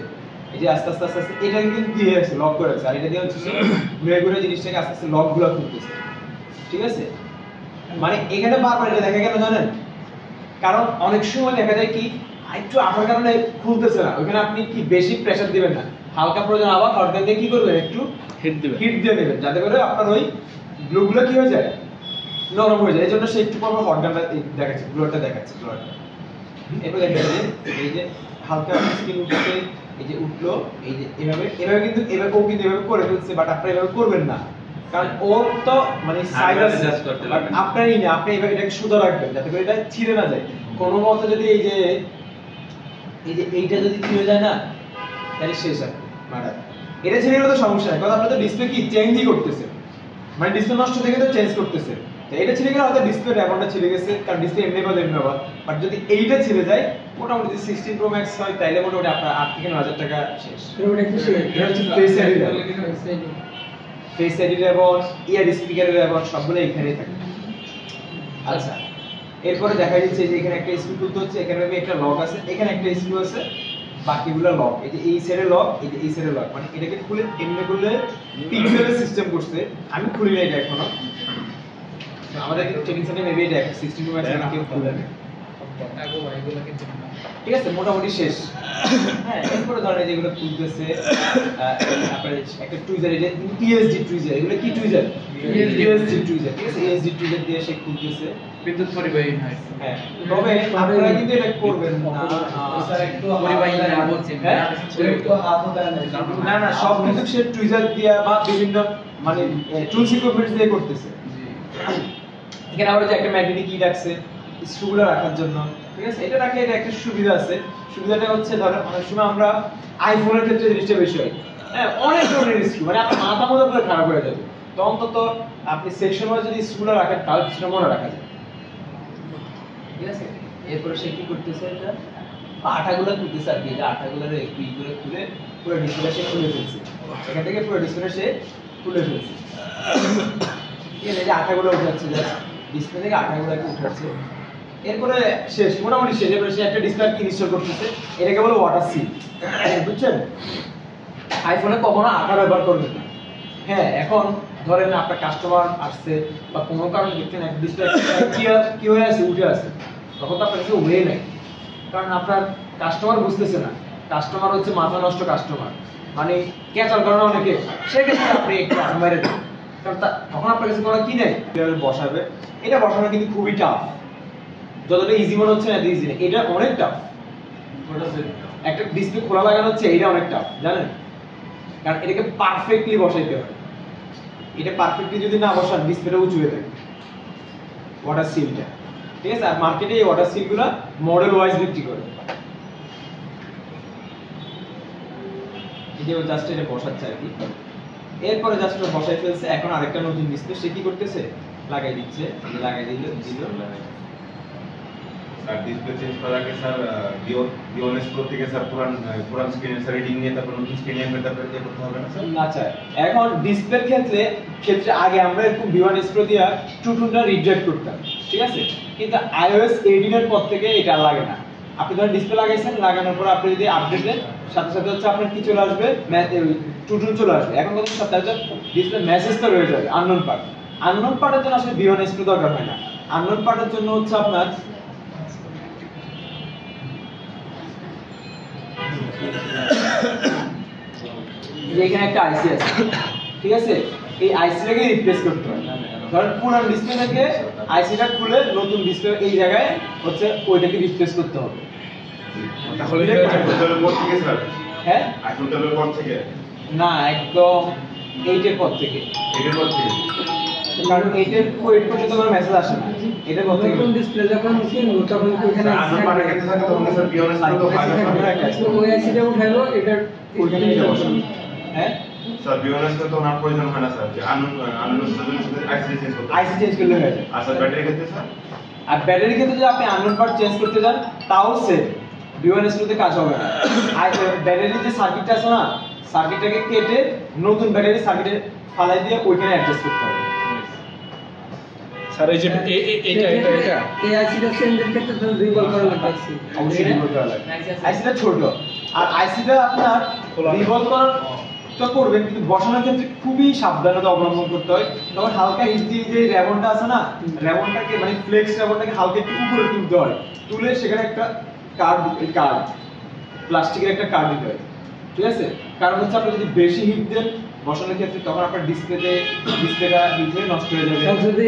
এই যে আস্তে আস্তে আস্তে আস্তে এটা কিন্তু দিয়ে আছে লক করে আছে আর এটা দিয়ে হচ্ছে সে ঘুরে ঘুরে জিনিসটাকে আস্তে আস্তে লকগুলো খুলতেছে ঠিক আছে মানে এখানে বারবার এটা দেখা গেল জানেন কারণ অনেক সময় দেখা যায় কি একটু আঠার কারণে খুলতেছে না ওখানে আপনি কি বেশি প্রেসার দিবেন না হালকা প্রয়োজন আবার হট গান দিয়ে কি করবেন একটু হিট দিবেন হিট দিয়ে নেবেন যাতে করে আপনার ওই গ্লুগুলো কি হয়ে যায় নরম হয়ে যায় এজন্য সে একটু পর হট গানটা দেখাচ্ছে গ্লোটা দেখাচ্ছে গ্লোটা এরপর দেখেন এই যে হালকা স্কিন উঠছে এই যে উঠলো এই যে এভাবে এভাবে কিন্তু এভাবে ও কিন্তু এভাবে করে ফেলছে বাট আপনারা এভাবে করবেন না কারণ ওর তো মানে সাইজ আছে adjust করতে লাগবে। আপনারই না আপনি এভাবে এটাকে সোজা রাখবেন যাতে করে এটা ছিঁড়ে না যায় কোনো মতে যদি এই যে এইটা যদি ছিঁড়ে যায় না তাহলে শেষ আর মারা এটা ছিঁড়ে গেলে তো সমস্যা নাই কারণ আপনি তো ডিসপ্লে কি চেঞ্জই করতেছেন মানে ডিসপ্লে নষ্ট থেকে তো চেঞ্জ করতেছে তো এটা ছিঁড়ে গেলে হয়তো ডিসপ্লে র্যামটা ছিঁড়ে গেছে কারণ ডিসপ্লে এমনি বা এমনি বা বাট যদি এইটা ছিঁড়ে যায় মোটামুটি 16 প্রো ম্যাক্স হয় তাইলে মোটামুটি আপনার 8 থেকে 9000 টাকা শেষ এটা একটু শেয়ার এটা হচ্ছে ফেস এডিটর ফেস এডিটর এবং ইয়ার স্পিকারের এবং সবগুলো এখানেই থাকে আচ্ছা এরপরে দেখা যাচ্ছে যে এখানে একটা স্ক্রু খুলতে হচ্ছে এখানে একটা লক আছে এখানে একটা স্ক্রু আছে বাকিগুলো লক এই যে এই সাইডে লক এই যে এই সাইডে লক মানে এটাকে খুলে এমনি করলে পিক্সেলের সিস্টেম করছে আমি খুলি না এটা এখনো আমাদের ট্রেনিং সেন্টারে মেবি এটা 16 প্রো ম্যাক্স কেউ খুলে না আগো এগুলো কিন্তু ঠিক আছে মোটামুটি শেষ হ্যাঁ এরপরে ধরেন যেগুলো খুলতেছে তারপরে একটা টুইজার এটা টিএসডি টুইজার এগুলো কি টুইজার টিএসডি টুইজার ঠিক আছে টিএসডি টুইজার দিয়ে সে খুলতেছে বিদ্যুৎ পরিবাহী হয় হ্যাঁ তবে আপনারা কিন্তু এটা করবেন না পরিবাহী না বলছি হ্যাঁ? না না সব কিছু সে টুইজার দিয়া বা বিভিন্ন মানে টুলস ইকুইপমেন্টস দিয়ে করতেছে এখানে আবার যে একটা ম্যাগনেটিক কি রাখছে স্ক্রুগুলো রাখার জন্য ঠিক আছে এটা রাখলে এটা একটা সুবিধা আছে সুবিধাটা হচ্ছে ধরেন অনেক সময় আমরা আইফোনের ক্ষেত্রে জিনিসটা বেশি হয় হ্যাঁ অনেক ধরনের স্ক্রু মানে আপনার মাথা মতো করে খারাপ হয়ে যাবে তো অন্তত আপনি সেকশন ওয়াইজ যদি স্ক্রুগুলো রাখেন তাহলে কিছুটা মনে রাখা যায় ঠিক আছে এরপরে সে কি করতেছে এটা আঠাগুলো খুলতেছে আর কি এটা আঠাগুলো একটু ই করে খুলে পুরো ডিসপ্লে সে খুলে ফেলছে এখান থেকে পুরো ডিসপ্লে সে খুলে ফেলছে ঠিক আছে এই যে আঠাগুলো উঠাচ্ছে জাস্ট ডিসপ্লে থেকে আঠাগুলোকে উঠাচ্ছে এরপরে শেষ মোটামুটি শেষ এরপরে সে একটা ডিসপ্লে কি ইনস্টল করতেছে এটাকে বলে ওয়াটার সিল বুঝছেন আইফোনে কখনো আঠা ব্যবহার করবেন না হ্যাঁ এখন ধরেন আপনার কাস্টমার আসছে বা কোনো কারণে দেখছেন একটা ডিসপ্লে কি হয়ে আছে উঠে আছে তখন তো আপনার কাছে ওয়ে নাই কারণ আপনার কাস্টমার বুঝতেছে না কাস্টমার হচ্ছে মাথা নষ্ট কাস্টমার মানে ক্যাচার কারণে অনেকে সেক্ষেত্রে আপনি একটু আরাম বাইরে দেন কারণ তখন আপনার কাছে কোনো কি নেই বসাবে এটা বসানো কিন্তু খুবই টাফ যতটা ইজি মনে হচ্ছে না এত ইজি না এটা অনেক টাফ একটা ডিসপ্লে খোলা লাগানো হচ্ছে এটা অনেক টাফ জানেন কারণ এটাকে পারফেক্টলি বসাইতে হবে এটা পারফেক্টলি যদি না বসান ডিসপ্লেটা উঁচু হয়ে থাকে ওয়াটার সিলটা ঠিক আছে আর মার্কেটে এই ওয়াটার সিলগুলো মডেল ওয়াইজ বিক্রি করে এই যে জাস্ট এটা বসাচ্ছে আর কি এরপরে জাস্ট বসাই ফেলছে, এখন আরেকটা নতুন ডিসপ্লে সে কি করতেছে, লাগাই দিচ্ছে, লাগাই দিল। স্যার ডিসপ্লে চেঞ্জ করার আগে স্যার বিওএনএস প্রো থেকে স্যার পুরান স্ক্রিনের স্যার রিডিং নিয়ে তারপর নতুন স্ক্রিন নিয়ে তারপর কি করতে হবে না স্যার? আচ্ছা, এখন ডিসপ্লের ক্ষেত্রে আগে আমরা এরকম V1 Pro দিয়া টুটুনটা রিজেক্ট করতাম, ঠিক আছে, কিন্তু iOS 18 এর পর থেকে এটা লাগে না। আপনি ধরেন ডিসপ্লে লাগাইছেন, লাগানোর পর আপনি যদি আপডেট দেন সাথে সাথে হচ্ছে আপনার কি চলে আসবে, টুটুন চলে আসবে। এখন কত সাথে সাথে ডিসপ্লে মেসেজ তো রয়ে যাবে আননোন পার্টের জন্য আসলে V1 Pro দরকার হয় না। আননোন পার্টের জন্য হচ্ছে আপনার এখানে একটা আইসি আছে, ঠিক আছে, এই আইসিটাকে রিপ্লেস করতে হবে। ধরেন পুরান ডিসপ্লে থেকে আইসিটা খুলে নতুন ডিসপ্লে এই জায়গায় হচ্ছে ওইটাকে রিপ্লেস করতে হবে। তাহলে আইফোন 12 পর থেকে স্যার, হ্যাঁ, আইফোন 12 পর থেকে না, একদম 8 এর পর থেকে, এটার পর থেকে কারণ 8 এর পর্যন্ত কোনো মেসেজ আসে না, এটার পর থেকে নতুন ডিসপ্লে যখন কিনবো তখন কি ওখানে আননোন পার্টের ক্ষেত্রে থাকে তখন স্যার বিওএনএস প্রো তো ফাইল তো ওই আইসিটা উঠাইলো এটা ওইখানে এটা বসানো। হ্যাঁ, স্যার বিওএনএস তো ওনার প্রয়োজন হয় না স্যার, যে আননোন সাথে আইসি চেঞ্জ করতে আইসি চেঞ্জ করলে হয়ে যায়। আর স্যার ব্যাটারির ক্ষেত্রে স্যার আর ব্যাটারির ক্ষেত্রে যদি আপনি আননোন পার্ট চেঞ্জ করতে যান তাও সেম V1 Pro কাজ হবে না। আর ব্যাটারির যে সার্কিটটা আছে না, সার্কিটটাকে কেটে নতুন ব্যাটারি সার্কিটে ফালাই দিয়ে ওইখানে অ্যাডজাস্ট করতে হবে। স্যার এই যে এটা এই আইসিটা চেঞ্জের ক্ষেত্রে তো রিভলভ করা লাগবে। অবশ্যই রিভলভ করা লাগবে। আইসিটা ছোট, আর আইসিটা আপনার রিভলভ করার তো করবেন, কিন্তু বসানোর ক্ষেত্রে খুবই সাবধানতা অবলম্বন করতে হয়। তখন হালকা হিট দিয়ে যে র্যাবনটা আছে না, র্যাবনটাকে মানে ফ্লেক্স র্যাবনটাকে হালকা একটু উপরে তুলতে হয়, তুলে সেখানে একটা কার্ড প্লাস্টিকের একটা কার্ড দিতে হয়, ঠিক আছে। কারণ হচ্ছে আপনি যদি বেশি হিট দেন বসানোর ক্ষেত্রে তখন আপনার ডিসপ্লেটা হিট হয়ে নষ্ট হয়ে যাবে। আর যদি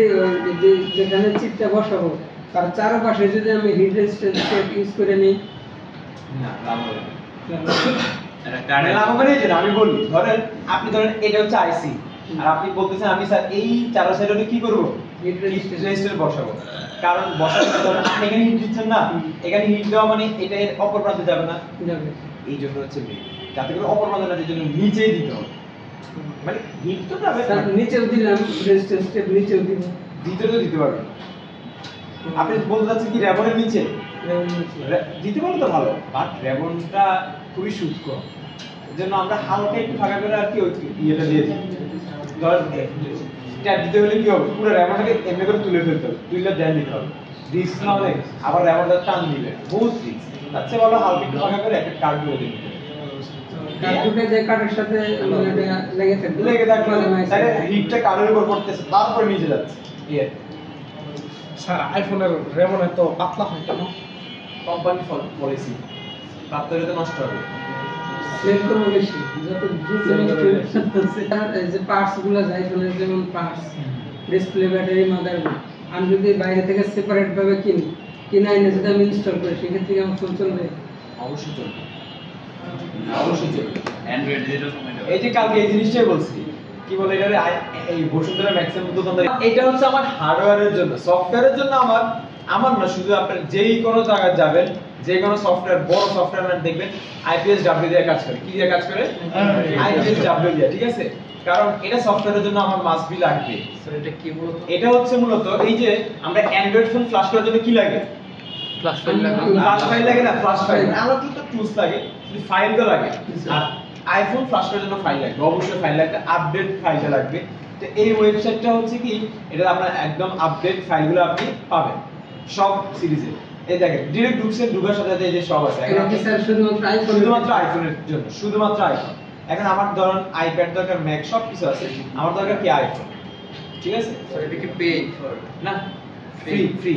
যেখানে চিপটা বসাবো তার চারপাশে যদি আমি হিট রেজিস্ট্যান্স ইউজ করে নিই, না, লাভ হবে না। লাভ হবে না, এই যে আমি বলি, ধরেন আপনি ধরেন এটা হচ্ছে আইসি, আর আপনি বলতেছেন আমি স্যার এই চার সাইডে কি করব, হিট রেজিস্ট্যান্স বসাবো। কারণ বসাতে ধরেন আপনি এখানে হিট দিচ্ছেন না, এখানে হিট দেওয়া মানে এটা এর অপর প্রান্তে যাবে না, যাবে। এই জন্য হচ্ছে মেইন, যাতে করে অপর প্রান্তে না, এই জন্য নিচেই দিতে হবে, মানে হিট তো যাবে তার নিচেও দিলাম রেজিস্ট্যান্স স্টেপ, নিচেও দিব, দিতে তো দিতে পারবেন। আপনি বলতে চাচ্ছেন কি র্যাবনের নিচে দিতে পারলে তো ভালো, বাট র্যাবনটা খুবই সূক্ষ্ম, এর জন্য আমরা হালকা একটু ফাঁকা করে আর কি ওই ইয়েটা দিয়ে দিই। ধর ট্যাপ দিতে হলে কি হবে, পুরো র্যাবনটাকে এমনি করে তুলে ফেলতে হবে, তুলে দেন দিতে হবে, রিস্ক না হলে আবার র্যাবনটা টান দিবে, বহুত রিস্ক। তার চেয়ে ভালো হালকা একটু ফাঁকা করে একটা কার্ড করে দিতে হবে। কার্ডে যে কার্ডের সাথে এটা লেগে থাকবে, লেগে থাকলে তাহলে হিটটা কার্ডের উপর পড়তেছে, তারপরে নিচে যাচ্ছে। ইয়ে স্যার আইফোনের রেমনে তো পাতলা হয় কেন? কোম্পানি পলিসি, তাড়াতাড়ি তো নষ্ট হবে। সেল করবো বেশি, যত দ্রুত এই যে পার্টস গুলো যায়, যেমন পার্টস, ডিসপ্লে, ব্যাটারি, মাদারবোর্ড, আমি যদি বাইরে থেকে সেপারেট ভাবে কিনে এনে যদি আমি ইনস্টল করি সেক্ষেত্রে কি আমার ফোন চলবে? অবশ্যই চলবে, অবশ্যই চলবে। অ্যান্ড্রয়েড যেটা সময় এই যে কালকে এই জিনিসটাই বলছি, কি বলে এটা এই বসুন্ধরা ম্যাক্সিমাম দোকানদার, এটা হচ্ছে আমার হার্ডওয়্যারের জন্য। সফটওয়্যারের জন্য আমার না, শুধু আপনার যেই কোনো জায়গায় যাবেন, যে কোনো সফটওয়্যার, বড় সফটওয়্যার দেখবেন IPS-W দিয়ে কাজ করে। কি দিয়ে কাজ করে? IPS-W দিয়ে, ঠিক আছে। কারণ এটা সফটওয়্যারের জন্য আমার মাস্ট বি লাগবে। স্যার এটা কি মূলত? এটা হচ্ছে মূলত এই যে আমরা অ্যান্ড্রয়েড ফোন ফ্ল্যাশ করার জন্য কি লাগে? ফ্ল্যাশ ফাইল লাগে। ফ্ল্যাশ ফাইল লাগে না, ফ্ল্যাশ ফাইল আমার তো টুলস লাগে, ফাইল তো লাগে। আর আইফোন ফ্ল্যাশ করার জন্য ফাইল লাগবে, অবশ্যই ফাইল লাগবে, আপডেট ফাইলটা লাগবে। তো এই ওয়েবসাইটটা হচ্ছে কি, এটা আপনার একদম আপডেট ফাইলগুলো আপনি পাবেন সব সিরিজে। এই দেখেন ডাইরেক্ট ঢুকার সাথে সাথে এই যে সব আছে। এটা কি স্যার শুধুমাত্র আইফোনের জন্য, শুধুমাত্র আইফোন। এখন আমার ধরুন আইপ্যাড দরকার, ম্যাক সব কিছু আছে, আমার দরকার কি আইফোন, ঠিক আছে। স্যার এটা কি পেইড না, ফ্রি।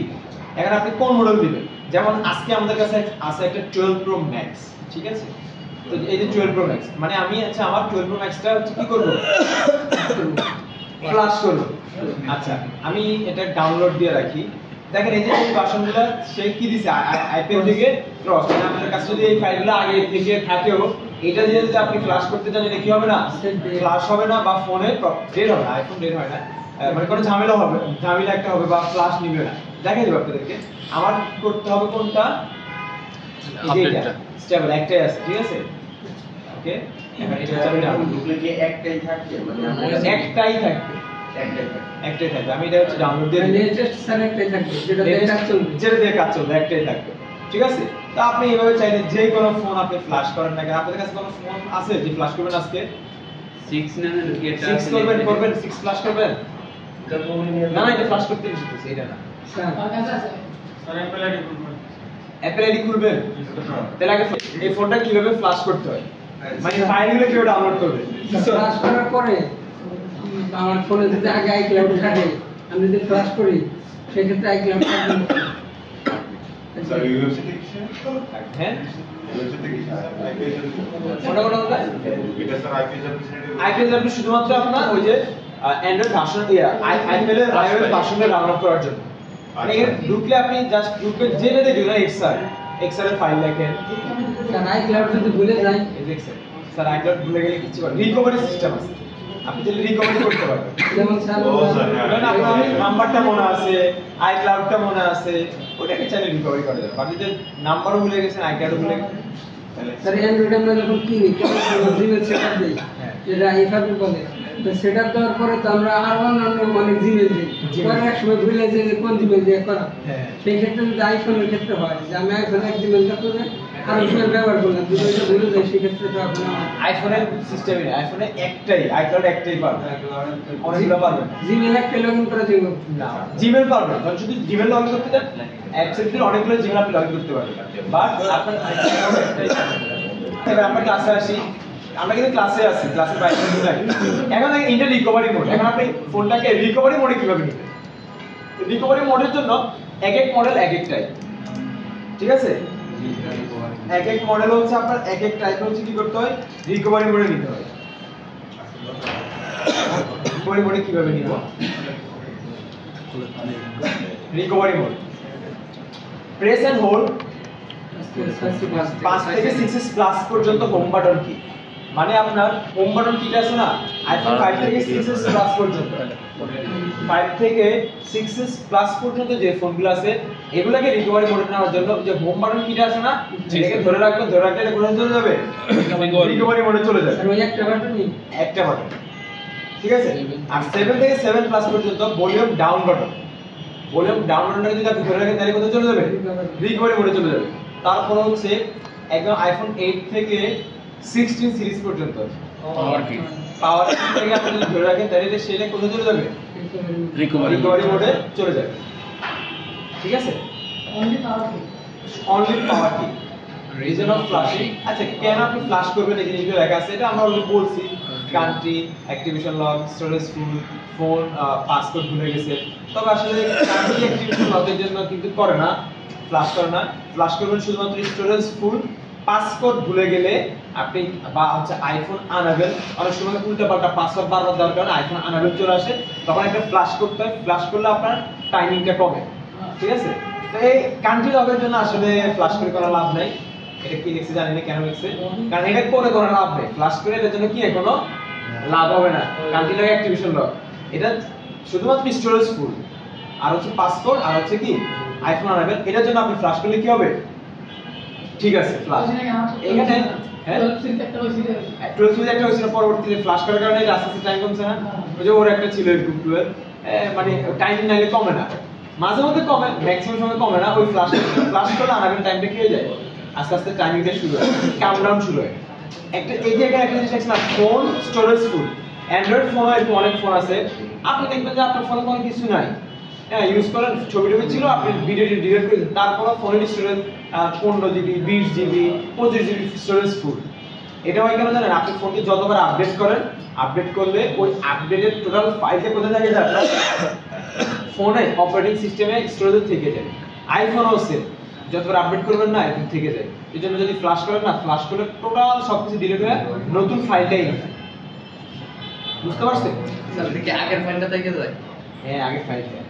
এখন আপনি কোন মডেল দিবেন, যেমন আজকে আমাদের কাছে আছে একটা 12 Pro Max, ঠিক আছে। তো এই যে 12 Pro Max মানে আমি আচ্ছা আমার 12 Pro Max টা হচ্ছে কি করব, ফ্ল্যাশ করব। আচ্ছা আমি এটা ডাউনলোড দিয়ে রাখি। দেখেন এই যে ভার্সনগুলো সে কি দিছে আইপ্যাড থেকে ক্রস, মানে আপনার কাছে যদি এই ফাইলগুলো আগে থেকে থাকেও, এটা দিয়ে যদি আপনি ফ্ল্যাশ করতে চান, এটা কি হবে না, ফ্ল্যাশ হবে না, বা ফোনে ডেট হবে না, আইফোন ডেট হয় না, মানে কোনো ঝামেলা একটা হবে, বা ফ্ল্যাশ নিবে না। দেখাই দেব আপনাদেরকে। আমার করতে হবে কোনটা, আপডেটটা স্টেবল একটাই আছে, ঠিক আছে। ওকে, এখন এটা হচ্ছে আমি ডাউনলোড ঢুকলে কি একটাই থাকবে মানে একটাই থাকবে একটাই থাকবে আমি এটা হচ্ছে ডাউনলোড দিয়ে দিলাম। লেটেস্ট স্যার একটাই থাকবে যেটা দেখা চলবে। যেটা দিয়ে কাজ চলবে একটাই থাকবে, ঠিক আছে? তো আপনি এইভাবে চাইলে যে কোনো ফোন আপনি ফ্ল্যাশ করেন না কেন, আপনাদের কাছে কোনো ফোন আছে যে ফ্ল্যাশ করবেন আজকে 6 নেন এটা 6 করবেন 6 ফ্ল্যাশ করবেন? না না, এটা ফ্ল্যাশ করতে শিখতেছি, এটা না। স্যার অ্যাপল আইডি খুলবেন, তাহলে আগে এই ফোনটা কিভাবে ফ্ল্যাশ করতে হয়, মানে ফাইলগুলো কিভাবে ডাউনলোড করবে। ফ্লাশ করার পরে আমার ফোনে যদি আগে আইক্লাউড থাকে, আমি যদি ফ্লাশ করি সেক্ষেত্রে আইক্লাউড থাকবে। স্যার ইউনিভার্সিটি কি হ্যাঁ ইউনিভার্সিটি কি কোনটা এটা স্যার আইপিএস অ্যাপ্লিকেশন আইপিএস আপনি শুধুমাত্র আপনার ওই যে অ্যান্ড্রয়েড ভার্সন আইপিএল এর আইওএস ভার্সনটা ডাউনলোড করার জন্য। মানে এর ঢুকলে আপনি জাস্ট ঢুকবে যেটা দেখবেন না এক্সআর এর ফাইল লেখেন। স্যার আইক্লাউড যদি ভুলে যাই, এই দেখছেন স্যার আইক্লাউড ভুলে গেলে কিছু পারবেন, রিকভারি সিস্টেম আছে, আপনি যদি রিকভারি করতে পারবেন। যেমন স্যার ও স্যার, হ্যাঁ। ধরেন আপনার নাম্বারটা মনে আছে, আইক্লাউডটা মনে আছে, ওটাকে চাইলে রিকভারি করা যাবে। আপনি যে নাম্বারও ভুলে গেছেন, আইক্লাউডও ভুলে গেছেন, তাহলে স্যার অ্যান্ড্রয়েড আমরা যখন কিনি জিমেল সেটআপ দিই, হ্যাঁ। যেটা এফআরপি বলে, তো সেটআপ দেওয়ার পরে তো আমরা আর অন্যান্য অনেক জিমেল দিই, পরে এক সময় ভুলে যাই যে কোন জিমেল দিয়ে করা। হ্যাঁ। সেই ক্ষেত্রে যদি আইফোনের ক্ষেত্রে হয় যে আমি আইফোনে এক জিমেলটা করে আর জিমেল ব্যবহার করলাম, দুটোটা ভুলে যাই, সেই ক্ষেত্রে তো এখন আমার আইফোনের সিস্টেমে না, আইফোনে একটাই আইক্লাউড একটাই পারবেন, অনেকগুলো পারবেন জিমেল একটা লগ ইন করে দিব। না, জিমেল পারবেন, কারণ শুধু জিমেল লগ ইন করতে চান অ্যাকসেপ্টের অনেকগুলো জিমেল আপনি লগ ইন করতে পারবেন, বাট আপনার এবার আমরা ক্লাসে আসি, আমরা কিন্তু ক্লাসে আছি, ক্লাসের বাইরে কিন্তু নাই। এখন দেখেন ইন্টার রিকভারি মোড, এখন আপনি ফোনটাকে রিকভারি মোডে কিভাবে নেবেন? রিকভারি মোডের জন্য এক এক মডেল এক এক টাইপ, ঠিক আছে? এক এক মডেল হচ্ছে আপনার এক এক টাইপ হচ্ছে কি করতে হয়, রিকভারি মোডে নিতে হয়। রিকভারি মোডে কিভাবে নিব? Recovery mode press and hold 5 থেকে 6s প্লাস পর্যন্ত হোম বাটন কি, মানে আপনার হোম বাটন কিটা আছে না আইফোন 5 থেকে 6s প্লাস পর্যন্ত, 5 থেকে 6s প্লাস পর্যন্ত যে ফোনগুলো আছে এগুলোকে রিকভারি মোডে নেওয়ার জন্য যে হোম বাটন কিটা আছে না এটাকে ধরে রাখলে এটা কোথায় চলে যাবে? রিকভারি মোডে চলে যাবে। আর ওই একটা বাটনই একটা বাটন, ঠিক আছে? আর 7 থেকে 7 প্লাস পর্যন্ত volume down button, volume down বাটনটা যদি আপনি ধরে রাখেন তাহলে কোথায় চলে যাবে? রিকভারি মোডে চলে যাবে। তারপর হচ্ছে একদম আইফোন 8 থেকে 16 সিরিজ পর্যন্ত পাওয়ার থেকে আপনি যদি ধরে রাখেন তাহলে সেটা কোথায় চলে যাবে? রিকভারি মোডে চলে যাবে, ঠিক আছে? অনলি পাওয়ার কি রিজন অফ ফ্ল্যাশিং। আচ্ছা, কেন আপনি ফ্ল্যাশ করবেন এই জিনিসগুলো লেখা আছে, এটা আমরা অলরেডি বলছি। Country, activation lock, storage full, phone password ভুলে গেছে। তবে আসলে কান্ট্রি অ্যাক্টিভেশন লকের জন্য কিন্তু করে না, ফ্ল্যাশ করে না। ফ্ল্যাশ করবেন শুধুমাত্র স্টোরেজ ফুল, পাসওয়ার্ড ভুলে গেলে আপনি বা হচ্ছে আইফোন আনাবেল, অনেক সময় উল্টাপাল্টা পাসওয়ার্ড বারবার দেওয়ার কারণে আইফোন আনাবেল চলে আসে, তখন একটা ফ্ল্যাশ করতে হয়। ফ্ল্যাশ করলে আপনার টাইমিংটা কমে, ঠিক আছে? তো এই কান্ট্রি লকের জন্য আসলে ফ্ল্যাশ করে কোনো লাভ নাই। এটা কি লিখছে জানি না কেন লিখছে, কারণ এটা করে কোনো লাভ নেই। ফ্ল্যাশ করে এর জন্য কি কোনো লাভ হবে না। কান্ট্রি লক অ্যাক্টিভেশন লক এটা শুধুমাত্র স্টোরেজ ফুল আর হচ্ছে পাসওয়ার্ড আর হচ্ছে কি আইফোন আনাবেল, এটার জন্য আপনি ফ্ল্যাশ করলে কি হবে? ঠিক আছে, ফ্ল্যাশ এখানে হ্যাঁ 12 সিরিজ একটা হয়েছিল, পরবর্তীতে ফ্ল্যাশ করার কারণে আস্তে আস্তে টাইম কমছে না। ওই যে ওর একটা ছিল গ্রুপ 12, মানে টাইম নাইলে কমে না, মাঝে মধ্যে কমে, ম্যাক্সিমাম সময় কমে না। ওই ফ্ল্যাশ করলে আনাবেল টাইমটা কি হয়ে যায়, আস্তে আস্তে টাইমিংটা শুরু হয়, কাউন্টডাউন শুরু হয়। একটা এই যে এখানে একটা জিনিস আছে না, ফোন স্টোরেজ ফুল। অ্যান্ড্রয়েড ফোনে একটু অনেক ফোন আছে, আপনি দেখবেন যে আপনার ফোনে কোনো কিছু নাই, হ্যাঁ ইউজ করেন, ছবি ছিল, আপনি ভিডিওটি ডিলিট করে দিন, তারপর ফোনের storage 15 GB, 20 GB, 25 GB storage full. এটা হয় কেন জানেন? আপনি ফোনকে যতবার আপডেট করেন, আপডেট করলে ওই আপডেটের টোটাল ফাইলটা কোথায় থাকে যায়? ফোনে অপারেটিং সিস্টেমে স্টোরেজে থেকে যায়। আইফোনও সেম, যতবার আপডেট করবেন না এরকম থেকে যায়। এই জন্য যদি ফ্ল্যাশ করেন না, ফ্ল্যাশ করলে টোটাল সবকিছু ডিলিট হয়ে নতুন ফাইলটাই হয়। বুঝতে পারছেন? স্যার দেখি আগের ফাইলটা থেকে যায়। হ্যাঁ, আগের ফাইলটা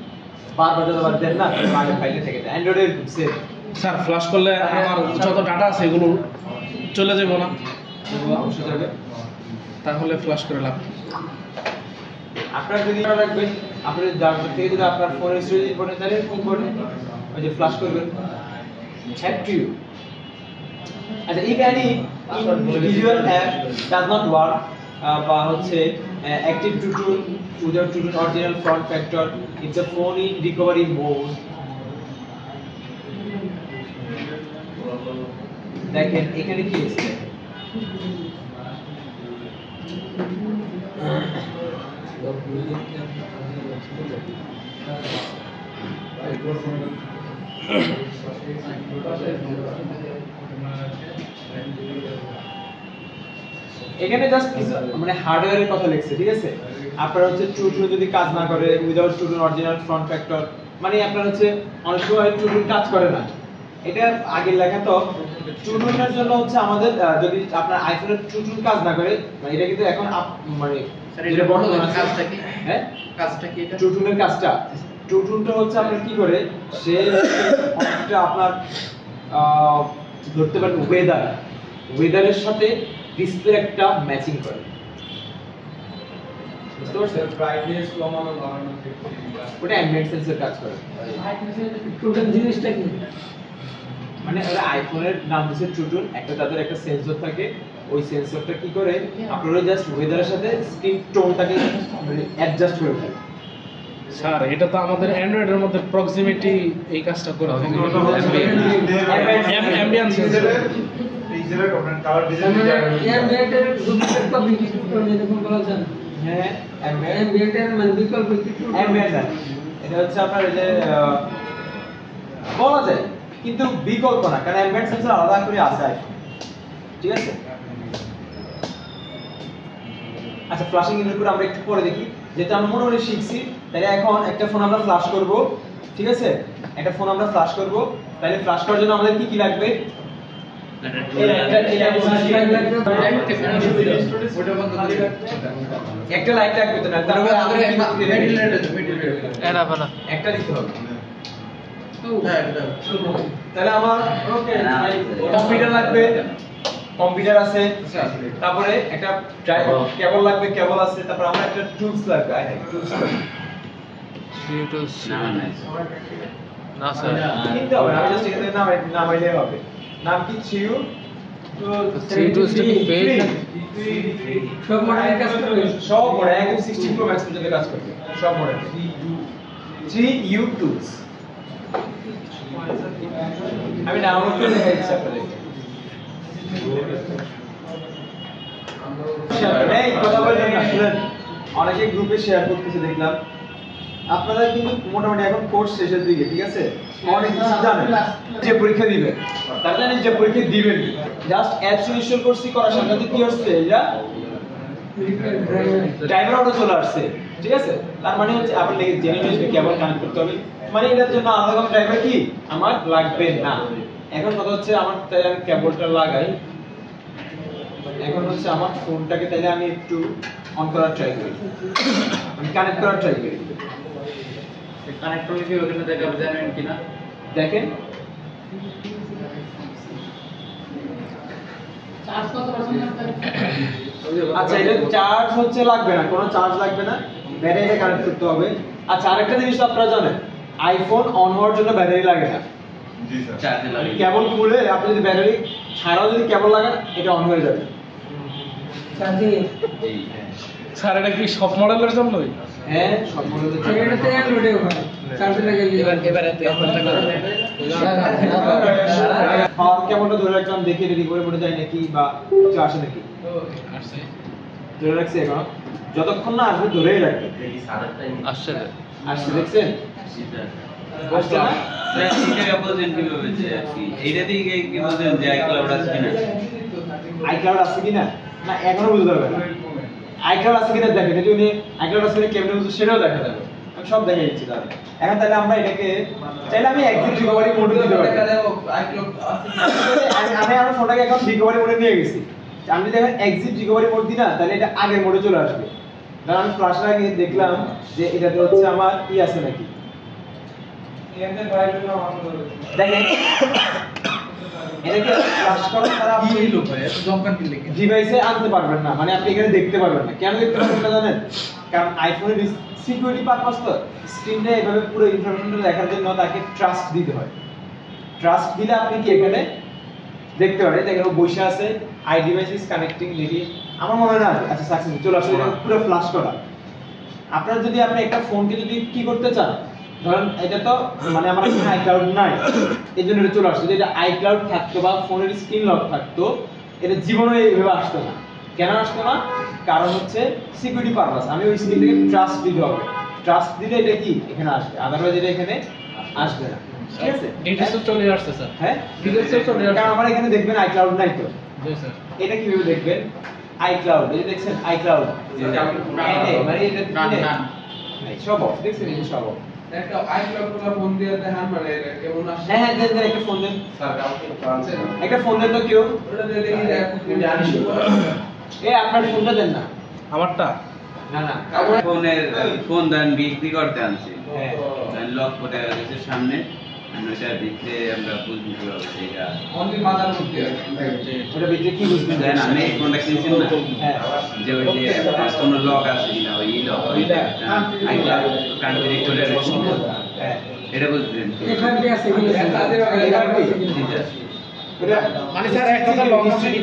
বারবার যতবার দেন না আগের ফাইলটা থেকে যায়। অ্যান্ড্রয়েডের সেম। স্যার ফ্ল্যাশ করলে আমার যত ডাটা আছে এগুলো চলে যাবে না? অবশ্যই যাবে। তাহলে ফ্ল্যাশ করে লাভ কি? আপনার যদি মনে রাখবেন, আপনি যার থেকে যদি আপনার ফোনের স্টোরেজ ইম্পর্টেন্ট তাহলে কি করবেন? ওই যে ফ্ল্যাশ করবেন। Have to you. আচ্ছা, if any individual app does not work বা হচ্ছে active TrueTune without TrueTune original front factor if the phone in recovery mode দেখেন এখানে কি আছে এখানে জাস্ট কিছু মানে হার্ডওয়্যারের কথা লিখছে ঠিক আছে আপনার হচ্ছে TrueTune যদি কাজ না করে without TrueTune original front factor মানে আপনার হচ্ছে অনেক সময় TrueTune কাজ করে না এটা আগে লেখা তো TrueTune এর জন্য হচ্ছে আমাদের যদি আপনার আইফোনের TrueTune কাজ না করে মানে এটা কিন্তু এখন মানে এটা বর্তমানে কাজটা কি হ্যাঁ কাজটা কি এটা TrueTune এর কাজটা TrueTuneটা হচ্ছে আপনার কি করে সে অনেকটা আপনার ধরতে পারেন ওয়েদারের সাথে ডিসপ্লে একটা ম্যাচিং করে বুঝতে পারছেন ব্রাইটনেস কমানো বাড়ানো ওটা অ্যাম্বিয়েন্ট সেন্সর কাজ করে TrueTune জিনিসটা কি মানে ওরা আইফোনের নাম দিয়েছে TrueTune একটা তাদের একটা সেন্সর থাকে ওই সেন্সরটা কি করে আপনারা জাস্ট ওয়েদারের সাথে স্ক্রিন টোনটাকে মানে অ্যাডজাস্ট করে ফেলে স্যার এটা তো আমাদের অ্যান্ড্রয়েডের মধ্যে প্রক্সিমিটি এই কাজটা করে থাকে অ্যাম্বিয়েন্স পিক্সেলের কালার ডিজাইন অ্যাম্বিয়েন্টের ডুপ্লিকেট কপি কি TrueTune এরকম বলা যায় হ্যাঁ অ্যাম্বিয়েন্টের মানে বিকল্প কি অ্যাম্বিয়েন্ট এটা হচ্ছে আপনার এই যে বলা যায় কিন্তু বিকল্প না কারণ অ্যাম্বিয়েন্ট সেন্সর আলাদা করে আছে আইফোন ঠিক আছে আচ্ছা ফ্ল্যাশিং এর উপর আমরা একটু পরে দেখি যেটা আমরা মোটামুটি শিখছি তাহলে এখন একটা ফোন আমরা ফ্ল্যাশ করব ঠিক আছে একটা ফোন আমরা ফ্ল্যাশ করব তাহলে ফ্ল্যাশ করার জন্য আমাদের কি কি লাগবে একটা লাইট লাগবে তো না তারপরে একটা দিতে হবে তাহলে আমার কম্পিউটার লাগবে কম্পিউটার আছে তারপরে একটা কেবল লাগবে কেবল আছে তারপর আমার একটা টুলস লাগবে না স্যার কিনতে হবে আমি জাস্ট এখানে নামাইলে হবে নাম কি থ্রিউ সব মডেলের কাজ করবে সব মডেল একদম 16 প্রো ম্যাক্স পর্যন্ত কাজ করবে সব মডেল 3U টুলস আমি ডাউনলোড করে দেখাচ্ছি আপনাদেরকে এই কথা বললেন না শুনেন অনেকে গ্রুপে শেয়ার করতেছে দেখলাম আপনারা কিন্তু মোটামুটি এখন কোর্স শেষের দিকে ঠিক আছে অনেক কিছু জানেন যে পরীক্ষা দিবেন তারা জানেন যে পরীক্ষা দিবেন জাস্ট অ্যাপস ইনস্টল করছি করার সাথে সাথে কি হচ্ছে এটা ড্রাইভার অটো চলে আসছে ঠিক আছে তার মানে হচ্ছে আপনার জেনে নিয়ে কেবল কানেক্ট করতে হবে মানে এটার জন্য আলাদা কোনো ড্রাইভার কি আমার লাগবে না এখন কথা হচ্ছে আমার তাই আমি কেবলটা লাগাই এখন হচ্ছে আমার ফোনটাকে তাইলে আমি একটু অন করার ট্রাই করি আমি কানেক্ট করার ট্রাই করি কানেক্ট করলে কি ওখানে দেখাবে জানেন কিনা দেখেন আচ্ছা এটা চার্জ হচ্ছে লাগবে না কোনো চার্জ লাগবে না ব্যাটারিটা কানেক্ট করতে হবে আচ্ছা আরেকটা জিনিস আপনারা জানেন আইফোন অন হওয়ার জন্য ব্যাটারি লাগে না জি স্যার কেবল খুলে আপনি যদি ব্যাটারি ছাড়াও যদি কেবল লাগান এটা অন হয়ে যাবে চার্জিং স্যার এটা কি সব মডেলের জন্যই হ্যাঁ সব মডেলের এটাতে অ্যান্ড্রয়েডে হয় চার্জে লাগে এবারে তুই আপনারটা করো পাওয়ার কেবলটা ধরে রাখলাম দেখি রেডি করে পড়ে যায় নাকি বা কিছু আসে নাকি আসছে ধরে রাখছি এখন যতক্ষণ না আসবে ধরেই রাখবে আসছে আসছে দেখছেন আসছে না আইক্লাউড আছে কিনা না এখনো বুঝতে পারবে না আইক্লাউড আছে কিনা দেখে যদি উনি আইক্লাউড আছে কিনা কেমনে বুঝতে সেটাও দেখা যাবে আমি সব দেখাই দিচ্ছি তাহলে এখন তাহলে আমরা এটাকে চাইলে আমি এক্সিট রিকভারি মোডে দিতে পারি আমি আমার ফোনটাকে এখন রিকভারি মোডে নিয়ে গেছি আমি যদি এখন এক্সিট রিকভারি মোড দিই না তাহলে এটা আগের মোডে চলে আসবে কারণ আমি ফ্ল্যাশ লাগিয়ে দেখলাম যে এটাতে হচ্ছে আমার কি আছে নাকি দেখেন এটাকে ফ্ল্যাশ করা ছাড়া আপনি ডিভাইসে আনতে পারবেন না মানে আপনি এখানে দেখতে পারবেন না কেন দেখতে পারবেন না জানেন কারণ আইফোনের সিকিউরিটি পারপাস তো স্ক্রিনে এভাবে পুরো ইনফরমেশনটা দেখার জন্য তাকে ট্রাস্ট দিতে হয় ট্রাস্ট দিলে আপনি কি এখানে দেখতে পারে, দেখেন ও বসে আছে, আই ডিভাইস ইজ কানেক্টিং লিখি, আমার মনে হয় না আচ্ছা সাকসেস চলে আসলে পুরো ফ্লাশ করা। আপনার যদি আপনি একটা ফোনকে যদি কি করতে চান, ধরেন এটা তো মানে আমার এখানে আইক্লাউড নাই, এই জন্য এটা চলে আসছে। যদি এটা আইক্লাউড থাকতো বা ফোনের স্ক্রিন লক থাকতো, এটা জীবনে এইভাবে আসতো না। কেন আসতো না? কারণ হচ্ছে সিকিউরিটি পারপাস, আমি ওই স্ক্রিন থেকে ট্রাস্ট দিতে হবে, ট্রাস্ট দিলে এটা কি এখানে আসবে, আদারওয়াইজ এটা এখানে আসবে না। ঠিক আছে, ডিটেলস চলে আসছে স্যার। হ্যাঁ ডিটেলস চলে আসছে। কারণ আমার এখানে দেখবেন আইক্লাউড নাই তো। জি স্যার। এটা কিভাবে দেখবেন? আইক্লাউড, এই যে দেখছেন আইক্লাউড, মানে এটা সব অফ, দেখছেন এই সব অফ। একটা আইক্লাউড কোলা ফোন দিয়ে দেখান মানে এটা কেমন আসে? হ্যাঁ হ্যাঁ দেন একটা ফোন দেন, স্যার কাউকে আছে একটা ফোন দেন তো কেউ। ওটা দিয়ে দেখি দেখো তুমি জানিস এই আপনার ফোনটা দেন না। আমারটা না না ফোনের ফোন দান বিক্রি করতে আনছি, হ্যাঁ লক করে গেছে সামনে, আমি ওটা দেখতে আমরা বুঝতে পারবো এটা অনলি মাদার মধ্যে ওটা ভিতরে কি বুঝবেন জানেন। আমি এই ফোনটা কিনছি না, হ্যাঁ যে ওই যে কোনো লক আছে কিনা, ওই লক ওইটা আইটা কান্ট্রি করে হ্যাঁ এটা বুঝবেন। এফআরপি আছে কি না? এফআরপি? ওটা মানে স্যার এক কথা লক আছে কি?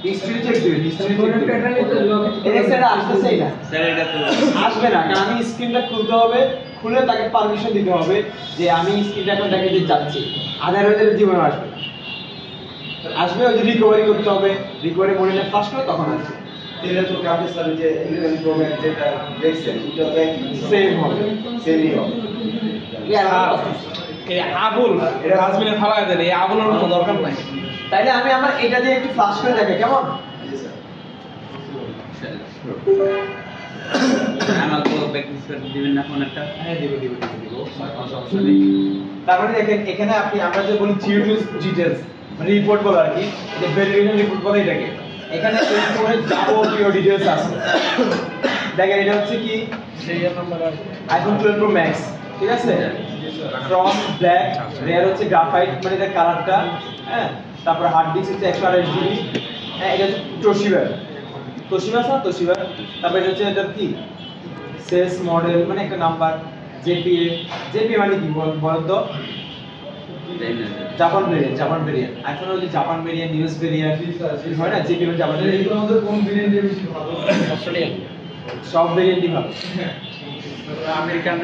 হিস্ট্রি চেক দিবেন, হিস্ট্রি চেক ফোনের দিবেন। প্যাটার্নই তো লক। এটা স্যার আসতেছেই না, স্যার এটা তো আসবে না, কারণ আমি স্ক্রিনটা খুলতে হবে, খুলে তাকে পারমিশন দিতে হবে যে আমি স্ক্রিনটা এখন দেখাতে যাচ্ছি, আদারওয়াইজ এর জীবনে আসবে না। আসবে ওই যে রিকভারি করতে হবে, রিকভারি করে নিয়ে ফ্লাশ করে তখন আসবে, তেলে তো কাপে স্যার যে 11 প্রো ম্যাক্স যেটা দেখছেন ওটা তো একই সেম হবে, সেমই হবে। এই আবুল এটা ডাস্টবিনে ফেলায় দেন, এই আবুলের কোনো দরকার নাই। তাইলে আমি আমার এটা দিয়ে একটু ফ্লাশ করে দেখে কেমন? আমাকে প্র্যাকটিস করতে দিবেন না ফোনটা? হ্যাঁ দিব দিব দিব দিব, কোনো সমস্যা নেই। তারপরে দেখেন এখানে আপনি আমরা যে বলি জিওস ডিটেইলস মানে রিপোর্ট বলে আর কি, যে ভেরিফিকেশন রিপোর্ট বলে এটাকে, এখানে এই ফোনের যাবতীয় ডিটেইলস আছে। দেখেন এটা হচ্ছে কি সিরিয়াল নাম্বার আছে। আইফোন 12 প্রো ম্যাক্স, ঠিক আছে, ফ্রম ব্ল্যাক, রেয়ার হচ্ছে গ্রাফাইট মানে এটা কালারটা, হ্যাঁ, তারপর হার্ড ডিস্ক হচ্ছে 128 জিবি, হ্যাঁ, এটা হচ্ছে তোশিবা, তোশিবা স্যার তোশিবা। তারপর এটা হচ্ছে এটা কি সেলস মডেল মানে একটা নাম্বার, জেপিএ, জেপি মানে কি বলেন তো? Japan variant, Japan variant. IPhone হচ্ছে জাপান ভেরিয়েন্ট, ইউএস ভেরিয়েন্ট হয় না, জেপি মানে জাপান ভেরিয়েন্ট। এগুলোর মধ্যে কোন ভেরিয়েন্টে বেশি ভালো? অস্ট্রেলিয়ান সব ভেরিয়েন্টই ভালো, আমেরিকান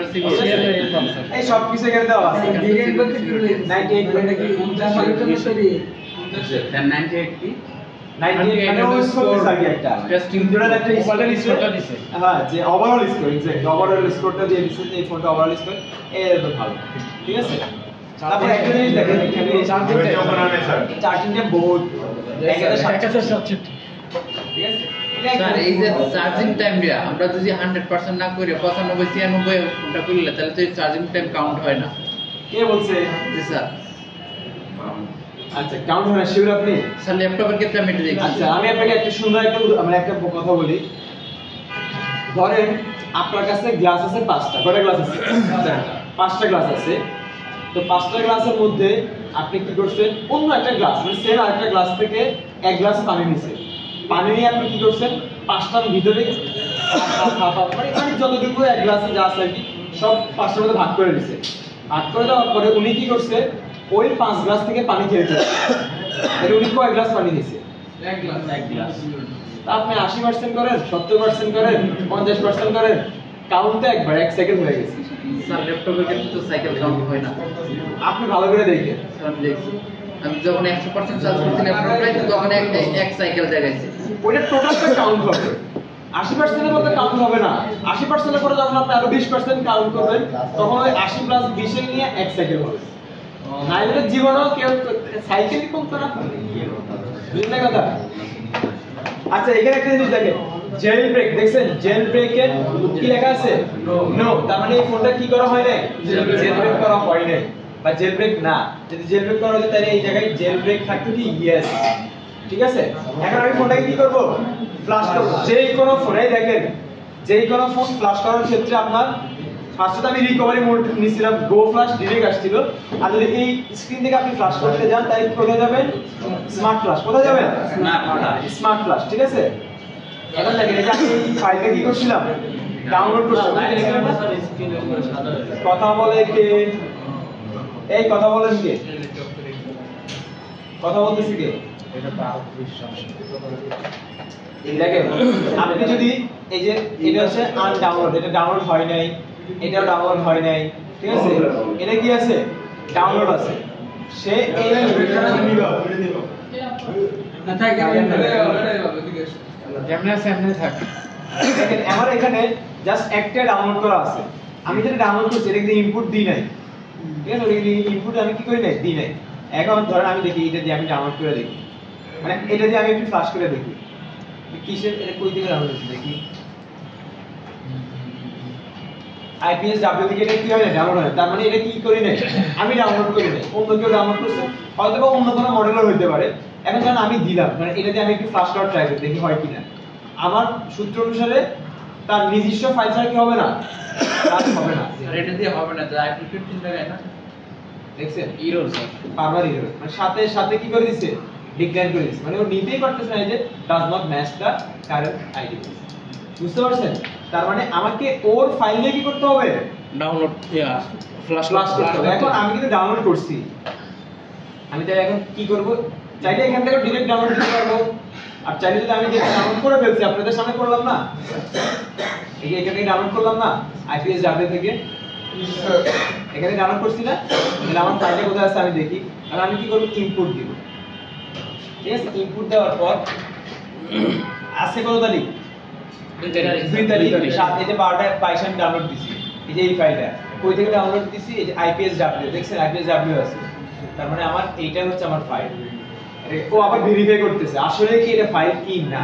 এই সব কিছু এখানে দেওয়া আছে। ভেরিয়েন্ট বলতে কি বুঝায়? 98 এটা কি 49 এর জন্য তৈরি? স্যার 98 কি 98 মানে ওই স্কোর থাকে একটা টেস্টিং দুটোর একটা মোবাইলের স্কোর স্কোরটা দিছে। হ্যাঁ, যে ওভারঅল স্কোর, এক্স্যাক্টলি ওভারঅল স্কোরটা দিয়ে দিচ্ছে যে এই ফোনটা ওভারঅল স্কোর এর তো ভালো, ঠিক আছে। তারপর একটা জিনিস দেখেন এখানে চার্জিং ওপেন আনে স্যার চার্জিংটা বহুত একটা একটা সাবজেক্ট। ঠিক আছে। স্যার এই যে চার্জিং টাইমটা আমরা যদি 100% না করে 95 96 ঘন্টা করলে তাহলে তো চার্জিং টাইম কাউন্ট হয় না। কে বলছে? জি স্যার। আচ্ছা কাউন্ট হয় না শিওর আপনি? স্যার ল্যাপটপের ক্ষেত্রে আমি এটা দেখি। আচ্ছা আমি আপনাকে একটা সুন্দর একটা মানে একটা কথা বলি। ধরেন আপনার কাছে গ্লাস আছে 5টা, কয়টা গ্লাস আছে? 5টা গ্লাস আছে। তো 5টা গ্লাসের মধ্যে আপনি কি করছেন, অন্য একটা গ্লাস মানে সেম আরেকটা গ্লাস থেকে এক গ্লাস পানি নিছেন, পানি নিয়ে আপনি কি করছেন 5টার ভিতরে মানে যতটুকু এক গ্লাসে যা আছে আর কি সব 5টার মধ্যে ভাগ করে দিয়েছে। ভাগ করে দেওয়ার পরে উনি কি করছে ওই 5 গ্লাস থেকে পানি খেয়ে ফেলছে। তাহলে উনি কয় গ্লাস পানি দিয়েছে? এক গ্লাস। এক গ্লাস। তা আপনি 80% করেন, 70% করেন, 50% করেন, কাউন্টে একবার 1 সেকেন্ড হয়ে গেছে। স্যার ল্যাপটপের ক্ষেত্রে তো সাইকেল কাউন্ট হয় না। আপনি ভালো করে দেখেন। স্যার আমি দেখছি। আমি যখন 100% চার্জ করছি ল্যাপটপটাই তখন এক সাইকেল দেখাইছে। ওইটা টোটালটা কাউন্ট হবে। 80% এর মধ্যে কাউন্ট হবে না। 80% এর পরে যখন আপনি আরো 20% কাউন্ট করবেন তখন ওই 80 প্লাস 20 এ নিয়ে 1 সেকেন্ড হবে। নাইলে জীবনেও কেউ সাইকেলই কমতো না। বুঝলেন কথা? আচ্ছা এখানে একটা জিনিস দেখেন, জেল ব্রেক দেখছেন? জেল ব্রেকে কি লেখা আছে? নো। তার মানে এই ফোনটা কি করা হয় না? জেল ব্রেক করা হয় না বা জেল ব্রেক না। যদি জেল ব্রেক করা হতো তাহলে এই জায়গায় জেল ব্রেক থাকতো কি ইয়েস। ঠিক আছে, এখন আমি ফোনটাকে কি করব? ফ্ল্যাশ করব। যেই কোনো ফোনেই দেখেন, যেই কোনো ফোন ফ্ল্যাশ করার ক্ষেত্রে আপনার ফার্স্টে আমি রিকভারি মোড নিছিলাম, গো ফ্ল্যাশ ডিরেক্ট আসছিল। আর যদি এই স্ক্রিন থেকে আপনি ফ্ল্যাশ করতে যান তাহলে কোথায় যাবেন? Smart flash. কোথায় যাবেন? Smart flash. ঠিক আছে, এখন দেখেন এটা আমি ফাইলটা কি করছিলাম? ডাউনলোড করছিলাম। কথা বলে কে? এই কথা বলেন কে? কথা বলতেছি কেউ? এটা তো আরো বেশি সমস্যা। এই দেখেন আপনি যদি এই যে এটা হচ্ছে আনডাউনলোড, এটা ডাউনলোড হয় নাই, এটাও ডাউনলোড হয় নাই, ঠিক আছে, এটা কি আছে? ডাউনলোড আছে। সে এই না থাকে যেমন আছে এমনি থাকে। দেখেন আমার এখানে জাস্ট একটা ডাউনলোড করা আছে, আমি যেটা ডাউনলোড করছি এটা কিন্তু ইনপুট দিই নাই, ঠিক আছে, ওই ইনপুট আমি কি করি নাই, দিই নাই। এখন ধরেন আমি দেখি এটা দিয়ে আমি ডাউনলোড করে দেখি, মানে এটা দিয়ে আমি একটু ফ্লাশ করে দেখি কিসের, এটা কই থেকে ডাউনলোড করছি দেখি, IPSW থেকে এটা কি হয় না, ডাউনলোড হয়। তার মানে এটা কি করি নাই, আমি ডাউনলোড করি নাই, অন্য কেউ ডাউনলোড করছে, হয়তো বা অন্য কোনো মডেলও হইতে পারে। এখন যখন আমি দিলাম, মানে এটা দিয়ে আমি একটু ফ্লাশ করার ট্রাই করি দেখি হয় কিনা, আমার সূত্র অনুসারে তার নিজস্ব ফাইল ছাড়া কি হবে না, কাজ হবে না। আর এটা দিয়ে হবে না, যা আইপি 15 লাগায় না, দেখছেন ইরর স্যার। বারবার এরর, মানে সাথে সাথে কি করে দিছে, ডিক্লাইন করে দিছে, মানে ও নিতেই পারতেছে না যে does not match the current ID. বুঝতে পারছেন? তার মানে আমাকে ওর ফাইল নিয়ে কি করতে হবে, ডাউনলোড ফ্ল্যাশ ফ্লাশ করতে হবে। এখন আমি কিন্তু ডাউনলোড করছি, আমি তাই এখন কি করব, চাইলে এখান থেকে ডাইরেক্ট ডাউনলোড করতে পারবো, আর চাইলে যদি আমি যেটা ডাউনলোড করে ফেলছি আপনাদের সামনে করলাম না, এই যে এখানে ডাউনলোড করলাম না IPSW থেকে, এখানে ডাউনলোড করছি না, তাহলে আমার ফাইলটা কোথায় আছে আমি দেখি। আর আমি কি করব, ইনপুট দিব, ঠিক আছে, ইনপুট দেওয়ার পর আছে কত তারিখ, 2 তারিখ, সাথে এই যে 12টা 22 আমি ডাউনলোড দিছি, এই যে এই ফাইলটা কই থেকে ডাউনলোড দিছি, এই যে IPSW, দেখছেন IPSW আছে, তার মানে আমার এইটা হচ্ছে আমার ফাইল। ও আবার ভেরিফাই করতেছে আসলে কি এটা ফাইল কি না,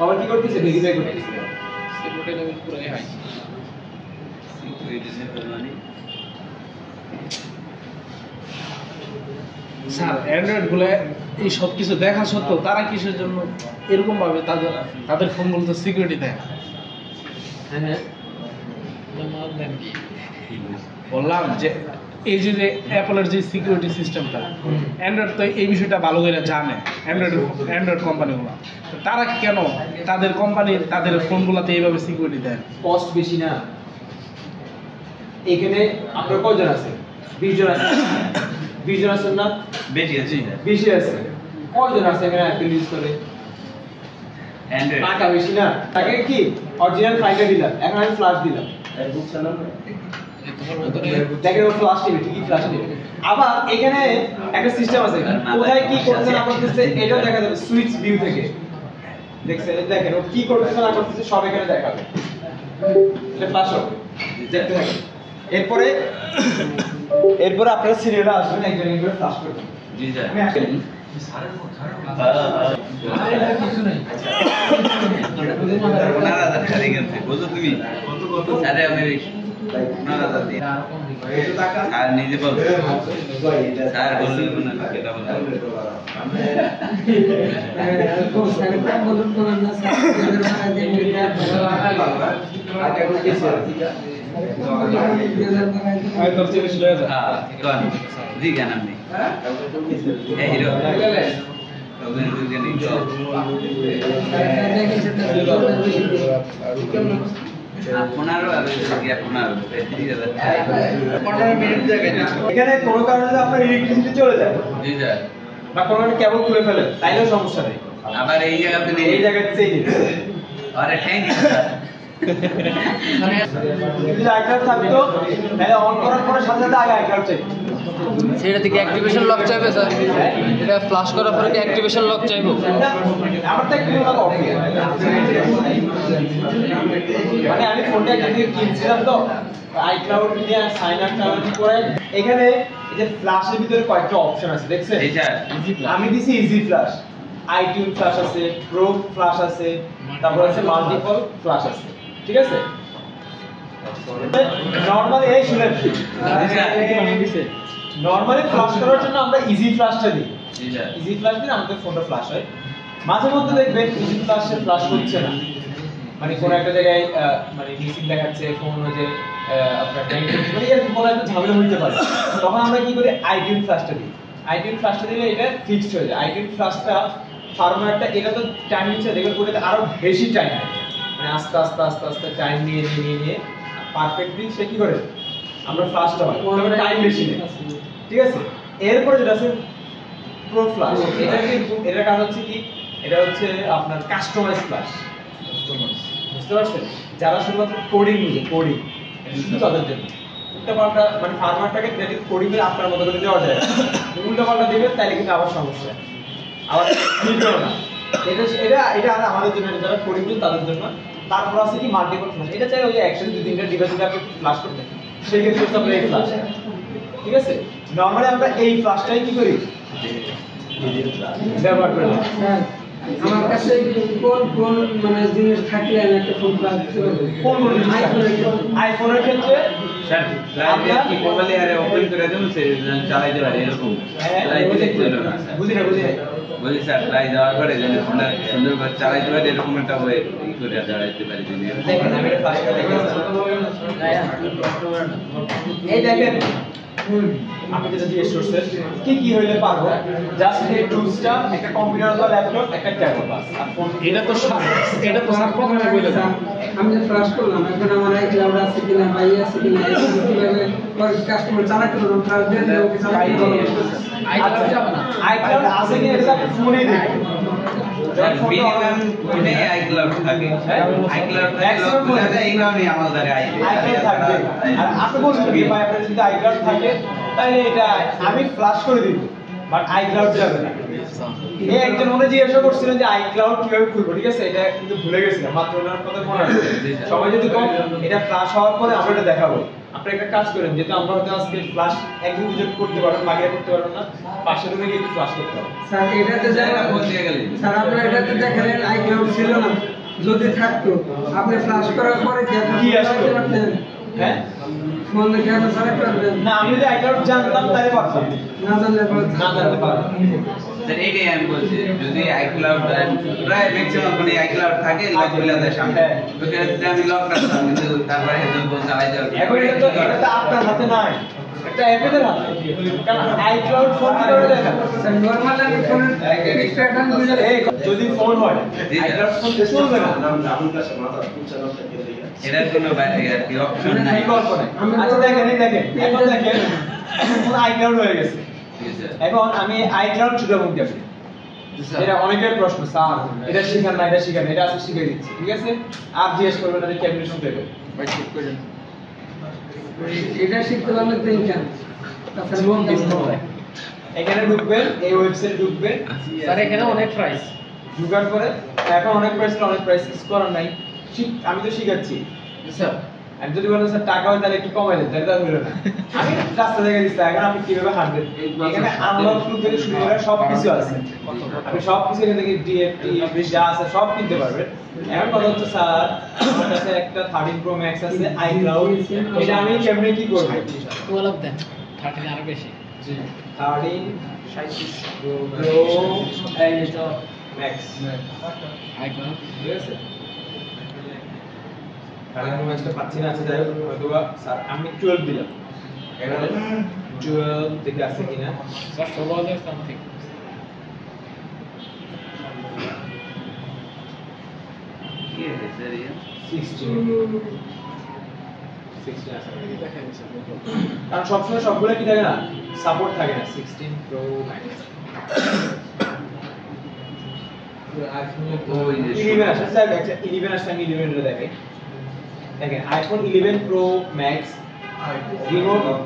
আবার কি করতেছে, ভেরিফাই করতেছে। সিকিউরিটি লেভেল পুরো হাই। স্যার অ্যান্ড্রয়েড গুলো এই সব কিছু দেখা সত্ত্বেও তারা কিসের জন্য এরকম ভাবে তাদের ফোনগুলো তো সিকিউরিটি দেয় না? হ্যাঁ হ্যাঁ বললাম যে এই যে অ্যাপলের যে সিকিউরিটি সিস্টেমটা, অ্যান্ড্রয়েড তো এই বিষয়টা ভালো করে জানে, অ্যান্ড্রয়েড কোম্পানিগুলো, তারা কেন তাদের কোম্পানি তাদের ফোনগুলোতে এইভাবে সিকিউরিটি দেয়? কস্ট বেশি না। এখানে আপনার কয়জন আছে, 20 জন আছে, 20 জন আছেন না, বেশি আছে বেশি আছে, কয়জন আছে এখানে অ্যাপল ইউজ করে, অ্যান্ড্রয়েড টাকা বেশি না। তাকে কি অরিজিনাল ফাইলটা দিলাম, এখন আমি ফ্ল্যাশ দিলাম, দেখেন ও ফ্ল্যাশ নেবে, ঠিকই ফ্ল্যাশ নেবে। আবার এখানে একটা সিস্টেম আছে, কোথায় কি করতে না করতেছে এটাও দেখা যাবে সুইচ ভিউ থেকে, দেখছেন, দেখেন ও কি করতেছে না করতেছে সব এখানে দেখাবে, এটা ফ্ল্যাশ হবে, দেখতে থাকেন। এরপরে আপনারা সিরিয়ালে আসবেন, একজন একজন ফ্ল্যাশ করবেন। জি স্যার। আমি আসেন ওনারা খালি গেছে বুঝো তুমি আরে আমি ওনারা দিই আর নিজে বল স্যার বললে না কেটা বলতে বলুন বলুন না স্যার হ্যাঁ কোন জি কেন আপনি এই হিরো ওদের দুজন হিরো আপনারও আর কি আপনার 15 মিনিট জায়গায় এখানে কোনো কারণে যদি আপনার ইলেকট্রিসিটি চলে যায় জি স্যার বা কোনো কারণে কেবল খুলে ফেলে তাইলেও সমস্যা নেই, আবার এই জায়গাতে নেই এই জায়গাতেই নেই। আরে থ্যাংক ইউ যদি আইক্লাউড থাকতো তাহলে অন করার পরে সাথে সাথে আগে আইক্লাউড চাই। সেটা থেকে অ্যাক্টিভেশন লক চাইবে স্যার? এটা ফ্লাশ করার পরে কি অ্যাক্টিভেশন লক চাইবো? আমার তো একটু লক অফ, মানে আমি ফোনটা যদি কিনছিলাম তো আইক্লাউড দিয়ে সাইন আপ করে, এখানে এই যে ফ্ল্যাশের ভিতরে কয়েকটা অপশন আছে দেখছেন, এই স্যার আমি দিছি ইজি ফ্ল্যাশ, আইটিউন ফ্ল্যাশ আছে, প্রো ফ্ল্যাশ আছে, তারপর আছে মাল্টিপল ফ্ল্যাশ আছে, ঠিক আছে। নরমালি এই শুনেন, নরমালি ফ্ল্যাশ করার জন্য আমরা ইজি ফ্ল্যাশটা দিই, জি স্যার ইজি ফ্ল্যাশ দিলে আমাদের ফোনটা ফ্ল্যাশ হয়। মাঝে মধ্যে দেখবেন ইজি ফ্ল্যাশে ফ্ল্যাশ হচ্ছে না, মানে কোন একটা জায়গায় মানে মিসিং দেখাচ্ছে, ফোন যে আপনার মানে এরকম কোনো একটা ঝামেলা হইতে পারে, তখন আমরা কি করি আইটিউন ফ্ল্যাশটা দিই। আইটিউন ফ্ল্যাশটা দিলে এটা ফিক্সড হয়ে যায়। আইটিউন ফ্ল্যাশটা ফার্মওয়্যারটা এটা তো টাইম নিচ্ছে, দেখবেন ওটাতে আরো বেশি টাইম নেয়, মানে আস্তে আস্তে আস্তে আস্তে টাইম নিয়ে পারফেক্টলি সে কি করে আমরা ফ্ল্যাশটা হয়, তবে টাইম বেশি নেয়, ঠিক আছে। এরপরে যেটা আছে প্রো ফ্ল্যাশ এটা কিন্তু এটার কাজ হচ্ছে কি এটা হচ্ছে আপনার কাস্টমাইজ ফ্ল্যাশ বুঝতে পারছেন যারা শুধুমাত্র কোডিং বুঝে কোডিং শুধু তাদের জন্য উল্টাপাল্টা মানে ফার্মারটাকে ক্রেডিট কোডিং এর আপনার মতো করে দেওয়া যায় উল্টাপাল্টা দিবেন তাহলে কিন্তু আবার সমস্যা আবার মিলবেও না এটা এটা এটা আর আমাদের জন্য যারা কোডিং বুঝে তাদের জন্য তারপর আছে কি মাল্টিপল ফ্ল্যাশ এটা চাই ওই যে একসাথে দুই তিনটা ডিভাইস যদি আপনি ফ্ল্যাশ করতে সেই ক্ষেত্রে হচ্ছে আপনার এই ফ্ল্যাশ ঠিক আছে নরমালি আমরা এই ফ্ল্যাশটাই কি করি ব্যবহার করি হ্যাঁ, আমার কাছে কোন কোন মানে জিনিস থাকলে আমি একটা ফোন প্লাগ দিতে পারবো কোন কোন আইফোনের ক্ষেত্রে স্যার ফ্লাইট কি মোবাইলে আরে ওপেন করে দেন সে চালাইতে পারে এরকম ফ্লাইট দেখছিল না স্যার বুঝি না বলি স্যার ফ্লাইট দেওয়ার পরে যেন ফোনটা সুন্দর করে চালাইতে পারে এরকম একটা ওয়ে করে চালাইতে পারে যিনি দেখেন আমি এটা ফ্ল্যাশটা দেখেন এই দেখেন আপনি যেটা জিজ্ঞেস করছেন কি কি হইলে পারবো জাস্ট এই টুলসটা একটা কম্পিউটার বা ল্যাপটপ একটা ট্যাবলেট বাস আর ফোন এটা তো স্যার প্রথমে বলে দাও আমি যে ফ্লাশ করলাম এখন আমার এই ক্লাউড আছে কিনা বাই আছে কিনা কিভাবে কাস্টমার চালাতে পারবো ফ্লাশ দিয়ে ওকে চালাতে পারবো আইক্লাউড যাবে না আইক্লাউড আছে কিনা এটা আপনি ফোনেই দেখবেন স্যার মিনিমাম ফোনে আইক্লাউড থাকে আইক্লাউড থাকে এই কারণে আমাদের আইক্লাউড থাকবে আর আপনি বলছেন কি ভাই আপনার যদি আইক্লাউড থাকে তাহলে এটা আমি ফ্ল্যাশ করে দিব বাট আইক্লাউড যাবে না এই একজন মনে জিজ্ঞাসা করছিলেন যে আইক্লাউড কিভাবে খুলবো ঠিক আছে এটা কিন্তু ভুলে গেছিলাম মাত্র ওনার কথা মনে আছে সবাই যদি কম এটা ফ্ল্যাশ হওয়ার পরে আমরা এটা দেখাবো আপনি একটা কাজ করেন যেহেতু আমরা হয়তো আজকে ফ্ল্যাশ একদিন দুটো করতে পারবেন বাকিরা করতে পারবেন না পাশের রুমে গিয়ে একটু ফ্ল্যাশ করতে হবে স্যার এটাতে জায়গা যারা বলতে গেলে স্যার আপনার এটাতে দেখালেন আইক্লাউড ছিল না যদি থাকতো আপনি ফ্লাশ করার পরে কি আপনি কি আসতো? চালাতে পারতেন হ্যাঁ ফোন দেখে আপনি চালাতে পারবেন না আমি যদি আইক্লাউড জানতাম তাহলে পারতাম না জানলে পরে না জানতে পারতাম স্যার এইটাই আমি বলছি যদি আইক্লাউড প্রায় ম্যাক্সিমাম মানে আইক্লাউড থাকে লক খুলে দেয় সামনে ওখানে যদি আমি লক রাখতাম কিন্তু তারপরে হেজন বল চালাই যাবে এখন এটা তো আপনার হাতে নাই এটা অ্যাপের হাতে কারণ আইক্লাউড ফোন কি করে দেখা স্যার নরমাল আমি ফোনের এক্সট্রা ডান বুঝে এই যদি ফোন হয় আইক্লাউড ফোন চলবে না এটার কোনো বাইরে আর কি অপশন নাই বিকল্প নাই আচ্ছা দেখেন এই দেখেন এখন দেখেন এখন আইক্লাউড হয়ে গেছে ঠিক আছে এখন আমি আইক্লাউড ছুটে মুখ দেখি এটা অনেকের প্রশ্ন স্যার এটা শিখান না এটা শিখান এটা আছে শিখিয়ে দিচ্ছি ঠিক আছে আপ জিজ্ঞেস করবেন না কেমনে শুনতে হবে এটা শিখতে পারলে তো ইনকাম জীবন বিস্তার এখানে ঢুকবেন এই ওয়েবসাইটে ঢুকবেন স্যার এখানে অনেক প্রাইস ঢুকার পরে এখন অনেক প্রাইস কিছু করার নাই আমি তো শিখাচ্ছি স্যার আমি যদি বলেন স্যার টাকা হয় তাহলে একটু কমাই দেন তাহলে তার হলো না আমি রাস্তা থেকে দিচ্ছি এখন আপনি কিভাবে হাঁটবেন এখানে আনলক টুল থেকে শুরু করে সব কিছু আছে আপনি সব কিছু এখান থেকে ডিএফটি যা আছে সব কিনতে পারবেন এখন কথা হচ্ছে স্যার আমার কাছে একটা 13 প্রো ম্যাক্স আছে আইক্লাউড এটা আমি কেমনে কি করব 12 দেন 13 আরো বেশি 13 প্রো ম্যাক্স আইক্লাউড ঠিক আছে কারণ আমি ম্যাচটা পাচ্ছি না আছে যাই হোক হয়তো স্যার আমি 12 দিলাম এখানে 12 থেকে আছে কিনা স্যার 16000 সামথিং কি আছে স্যার ইয়া 16 আছে কারণ সবসময় সবগুলো কি থাকে না সাপোর্ট থাকে না 16 প্রো ম্যাক্স ওই যে 11 আসছে স্যার একটা 11 আসছে আমি 11 এর দেখাই দেখেন আইফোন 11 প্রো ম্যাক্স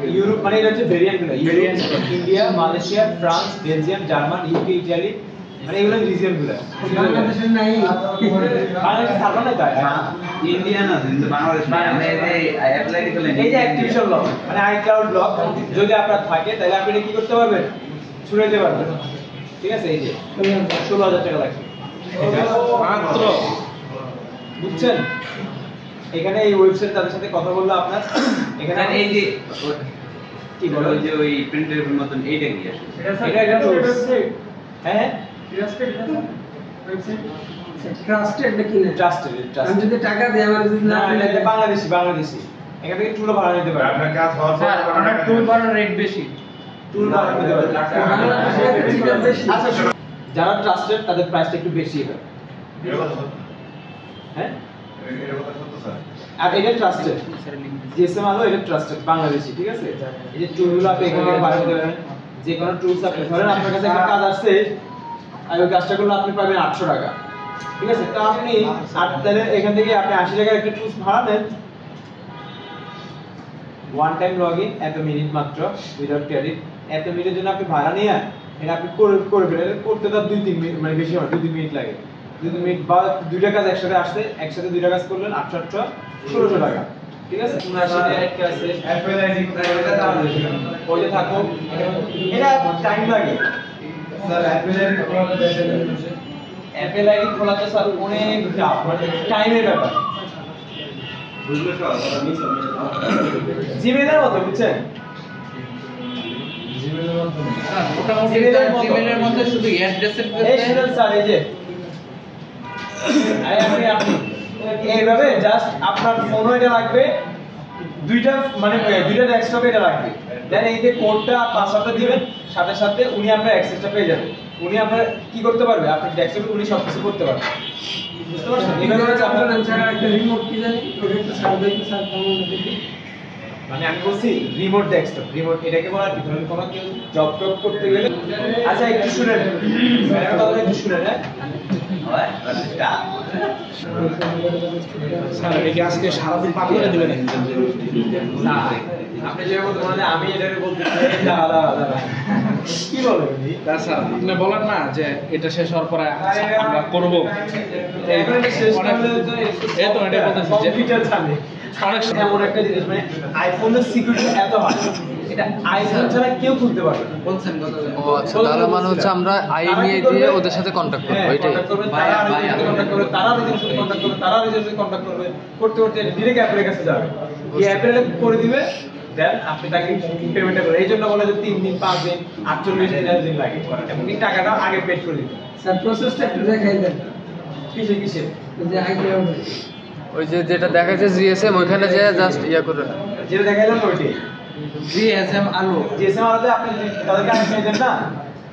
ইউরোপ মানে এটা হচ্ছে ভেরিয়েন্ট গুলো India Malaysia France Belgium German UK Italy মানে এগুলো রিজিয়ন গুলো বাংলাদেশের নাই বাংলাদেশ থাকবে না তাই ইন্ডিয়ান আছে কিন্তু বাংলাদেশ না আমি এই অ্যাপ্লাই করলে এই যে অ্যাক্টিভেশন লক মানে আইক্লাউড লক যদি আপনার থাকে তাহলে আপনি এটা কি করতে পারবেন ছুড়ে দিতে পারবেন ঠিক আছে এই যে 16000 টাকা লাগবে মাত্র বুঝছেন এখানে এই ওয়েবসাইট তাদের সাথে কথা বললো আপনার এখানে এই যে কি বলো ওই যে ওই প্রিন্টের মতন এইটা কি আসলে এটা একটা টুলস হ্যাঁ ট্রাস্টেড নাকি না ট্রাস্টেড আমি যদি টাকা দেই আমার যদি না না এটা বাংলাদেশি এখান থেকে টুলও ভাড়া নিতে পারবেন আপনার কাজ হওয়ার পর স্যার আমার টুল ভাড়ার রেট বেশি টুল ভাড়া নিতে পারবেন বাংলাদেশে চিন্তা বেশি আচ্ছা যারা ট্রাস্টেড তাদের প্রাইসটা একটু বেশি হবে হ্যাঁ আর এটা ট্রাস্টেড জিএসএম আলো এটা ট্রাস্টেড বাংলাদেশি ঠিক আছে এই যে টুলগুলো আপনি এখান থেকে ভাড়া নিতে পারবেন যে কোনো টুলস আপনি ধরেন আপনার কাছে একটা কাজ আসছে আর ওই কাজটা করলে আপনি পাবেন 800 টাকা, ঠিক আছে? তো আপনি তাহলে এখান থেকে আপনি 80 টাকার একটা টুলস ভাড়া দেন, ওয়ান টাইম লগইন, এত মিনিট মাত্র উইদাউট ক্রেডিট, এত মিনিটের জন্য আপনি ভাড়া নিয়ে এটা আপনি করে ফেলেন, করতে তার 2-3 মিনিট মানে বেশি হয় 2-3 মিনিট লাগে, 2 মিনিট বা দুইটা কাজ একসাথে আসছে, একসাথে দুইটা কাজ করলেন 800 1600 টাকা, ঠিক আছে? 79 টাকা একটা আছে অ্যাপেল আইডি এটা দাম বেশি ওইটা থাকো, এটা টাইম লাগে স্যার। অ্যাপেল আইডি খোলাতে স্যার অনেক চাপ, মানে টাইমের ব্যাপার, বুঝলে স্যার? জিমেইলের মতো, বুঝছেন? মোটামুটি জিমেইলের মধ্যে শুধু অ্যাড্রেসের এই শুনুন স্যার, এই যে আপনি এইভাবে জাস্ট আপনার ফোনও এটা লাগবে, দুইটা মানে দুইটা ডেস্কটপে এটা লাগবে, দেন এই যে কোডটা পাসওয়ার্ডটা দিবেন, সাথে সাথে উনি আপনার অ্যাক্সেসটা পেয়ে যাবেন, উনি আপনার কি করতে পারবে, আপনার ডেস্কটপে উনি সবকিছু করতে পারবে, বুঝতে পারছেন? এইভাবে হচ্ছে আপনার একটা রিমোট কি জানি ওটা একটু সার্ভে দেখি, মানে আমি বলছি রিমোট ডেস্কটপ, রিমোট এটাকে বলা কি, ধরুন কোনো কেউ জব টপ করতে গেলে, আচ্ছা একটু শুনেন, ম্যাডাম কথা একটু শুনেন, হ্যাঁ স্যার এটা কি আজকে সারাদিন পার করে দিবেন? না আপনি যে বলতে মানে আমি এটাকে বলতে চাই দাদা কি বলেন উনি? তা স্যার আপনি বলেন না যে এটা শেষ হওয়ার পরে আমরা করব, এখন এটা শেষ অনেক- করলে তো এই তো এটা বলতেছি যে কম্পিউটার জানে অনেক এমন একটা জিনিস, মানে আইফোনের সিকিউরিটি এত হয়, এটা আইফোন ছাড়া কেউ খুলতে পারবে না। বলছেন কত ও আচ্ছা, তার মানে হচ্ছে আমরা আইএমইআই দিয়ে ওদের সাথে কন্ট্যাক্ট করবো, হ্যাঁ, এটাই? contact করবে, তারা আরেকজনের সাথে contact করবে, তারা আরেকজনের সাথে contact করবে, তারা আরেকজনের সাথে contact করবে, করতে করতে ডিরেক্ট অ্যাপের কাছে যাবে, এই অ্যাপের করে দিবে, দেন আপনি তাকে পেমেন্টটা করবেন। এই জন্য বলে যে 3 দিন 5 দিন 48 দিন লাগে, এবং কি টাকাটা আগে পেড করে দিতে। স্যার প্রসেসটা একটু দেখাই দেন, কিসে কিসে যে আইডিয়া হবে ওই যে যেটা দেখাচ্ছে জিএসএম, ওইখানে যে জাস্ট ইয়া করে যেটা দেখাইলাম ওইটাই। জিএসএম আলো জিএসএম আলাদা, আপনি যদি তাদেরকে আগে পেয়ে দেন না,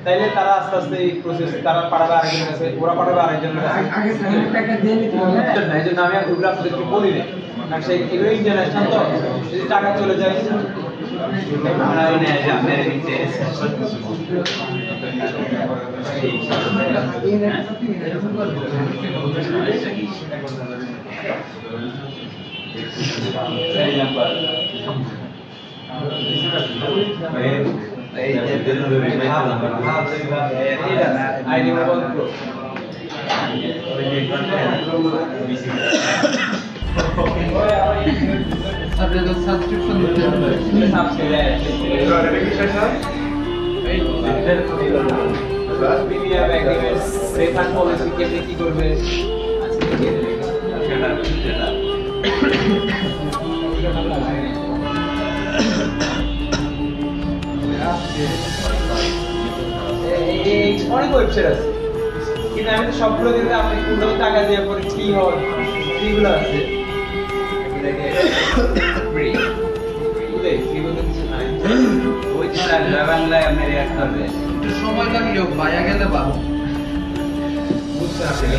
তাইলে তারা আস্তে আস্তে এই প্রসেস তারা পাঠাবে আরেকজনের কাছে, ওরা পাঠাবে আরেকজনের কাছে। আগে স্যার টাকা দিয়ে নিতে হবে। না, এই জন্য আমি ওগুলো আপনাদেরকে বলি না, কারণ সেই এগুলো ইন্টারন্যাশনাল তো, যদি টাকা চলে যায় আইডি মোবাইল প্রো আপনাদের সাবস্ক্রিপশন দিতে হবে রিফান্ড পলিসি কেমনে কি করবে অনেক ওয়েবসাইট আছে, কিন্তু আমি তো সবগুলো দিতে আপনি কোনগুলো টাকা দিয়ে পরে কি হয় ফ্রিগুলো আছে, ফ্রি বুঝলে ফ্রি বলতে কিছু নাই, ওই যে বাংলায় আপনার অ্যাড করবে, একটু সময় লাগলেও পাওয়া গেলে ভালো। বুঝতে আসলে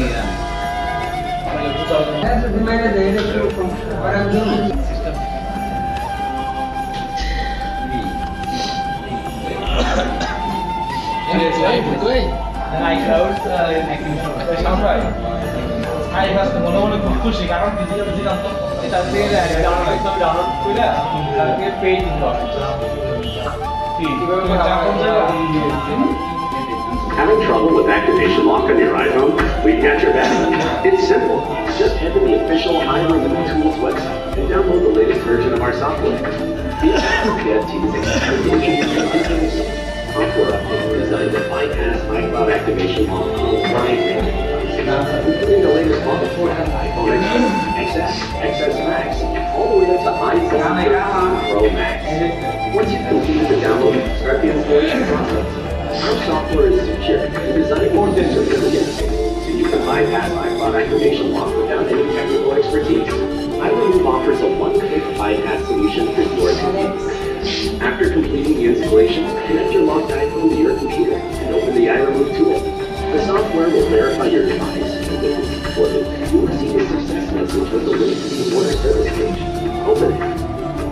হ্যাঁ তো ডিমান্ডে দেয় এটা একটু কম আর একজন iCloud সবাই হাই ফাস্ট মনে মনে খুব খুশি, কারণ ডিজিটাল দিলাম তো এটা থেকে ডাউনলোড করে তাকে পেজ দিতে হবে। Having trouble with Activation Lock on your iPhone? We've got your back. It's simple. Just head to the official iRemove Tools website and download the latest version of our software. These PFTs introduce software update designed to bypass iCloud Activation Lock on running including the latest model for iPhone XS, XS Max, all the way up to iPhone 13 Pro Max. Once you've completed the download, start the installation process. Our software is secure and designed for certificates, so you can bypass iCloud Activation Lock without any technical expertise. iRemove offers a one-click bypass solution for your needs. After completing the installation, connect your locked iPhone to your computer and open the iRemove tool. The software will verify your device, and when it's supported, you will receive a success message with a link to the order service page. Open it.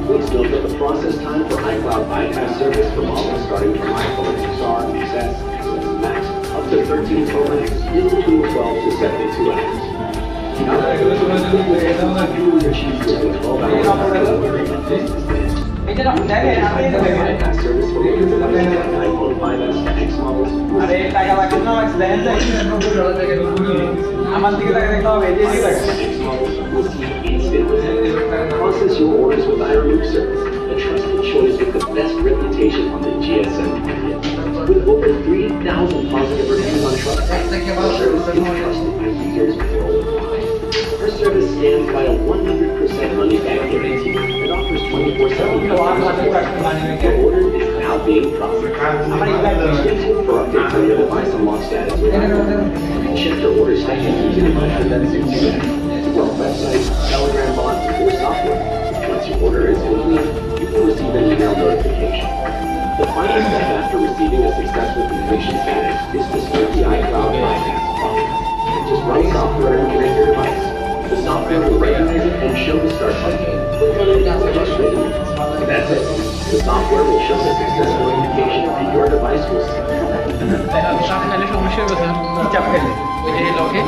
Please note that the process time for iCloud bypass service for models starting from iPhone 13 Pro Max in between 12 to 72 hours. Process your orders with Iron service, a trusted choice with the best reputation on the GSM market. With over 3,000 positive reviews on Trust, our service is trusted by users worldwide. Our service stands by a 100% money-back guarantee and offers 24/7 customer support. Your order is now being processed. Stay tuned for updates on your device and launch status with Iron. Check your order status using the method that suits you best. Our website, Telegram bot, or software. Once your order is complete, you will receive an email notification. The final step after receiving a successful completion status is to start the iCloud bypass process. Just run software and connect your device. The software will recognize it and show the start button. Click on it and just ready. That's it. The software will show the successful indication and your device will start. সামনে সমস্যা হবে sir চাপ খেলে ওই যে লকে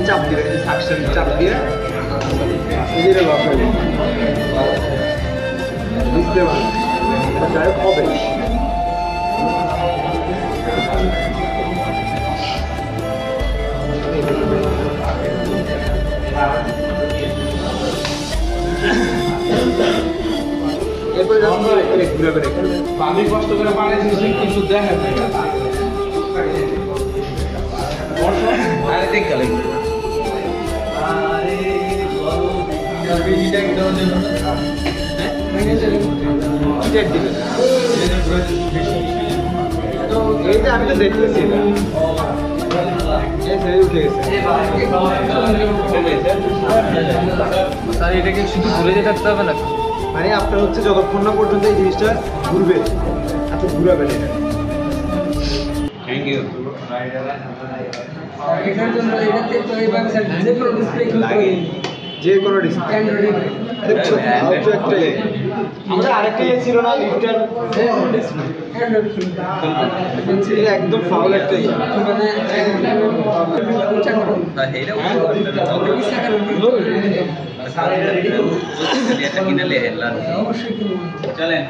চাপ দিবে সাকশন চাপ দিয়ে নিজের লক হয়ে যাবে বুঝতে পারবেন এটা যাই হবে আমি কষ্ট করে পানি দিয়েছি কিন্তু দেখেন আরে দেখ গেলে এইটা আমি তো দেখতেছি না উঠে গেছে স্যার এটাকে শুধু ঘুরে যেতে থাকতে হবে না মানে আপনার হচ্ছে যতক্ষণ না পর্যন্ত এই জিনিসটা ঘুরবে এত ঘুরাবেন এটা থ্যাংক ইউ এটার জন্য এটাতে তো এইভাবে স্যার যে কোনো ডিসপ্লে লাগে যে কোনো ডিসপ্লে অ্যান্ড্রয়েড আমরা আরেকটা ছিল না লিফটার অ্যান্ড্রয়েড একদম ফাউল একটা মানে এটা কিনলে হেডলাইন চলেন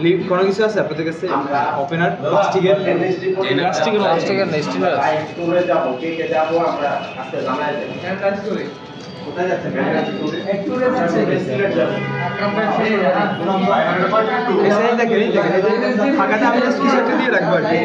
লিফট কোনো কিছু আছে আপনাদের কাছে ওপেনার প্লাস্টিকের প্লাস্টিকের না স্টিলের কোথায় যাচ্ছেন ফাঁকাটা আমি জাস্ট কিছু একটা দিয়ে রাখবো আর কি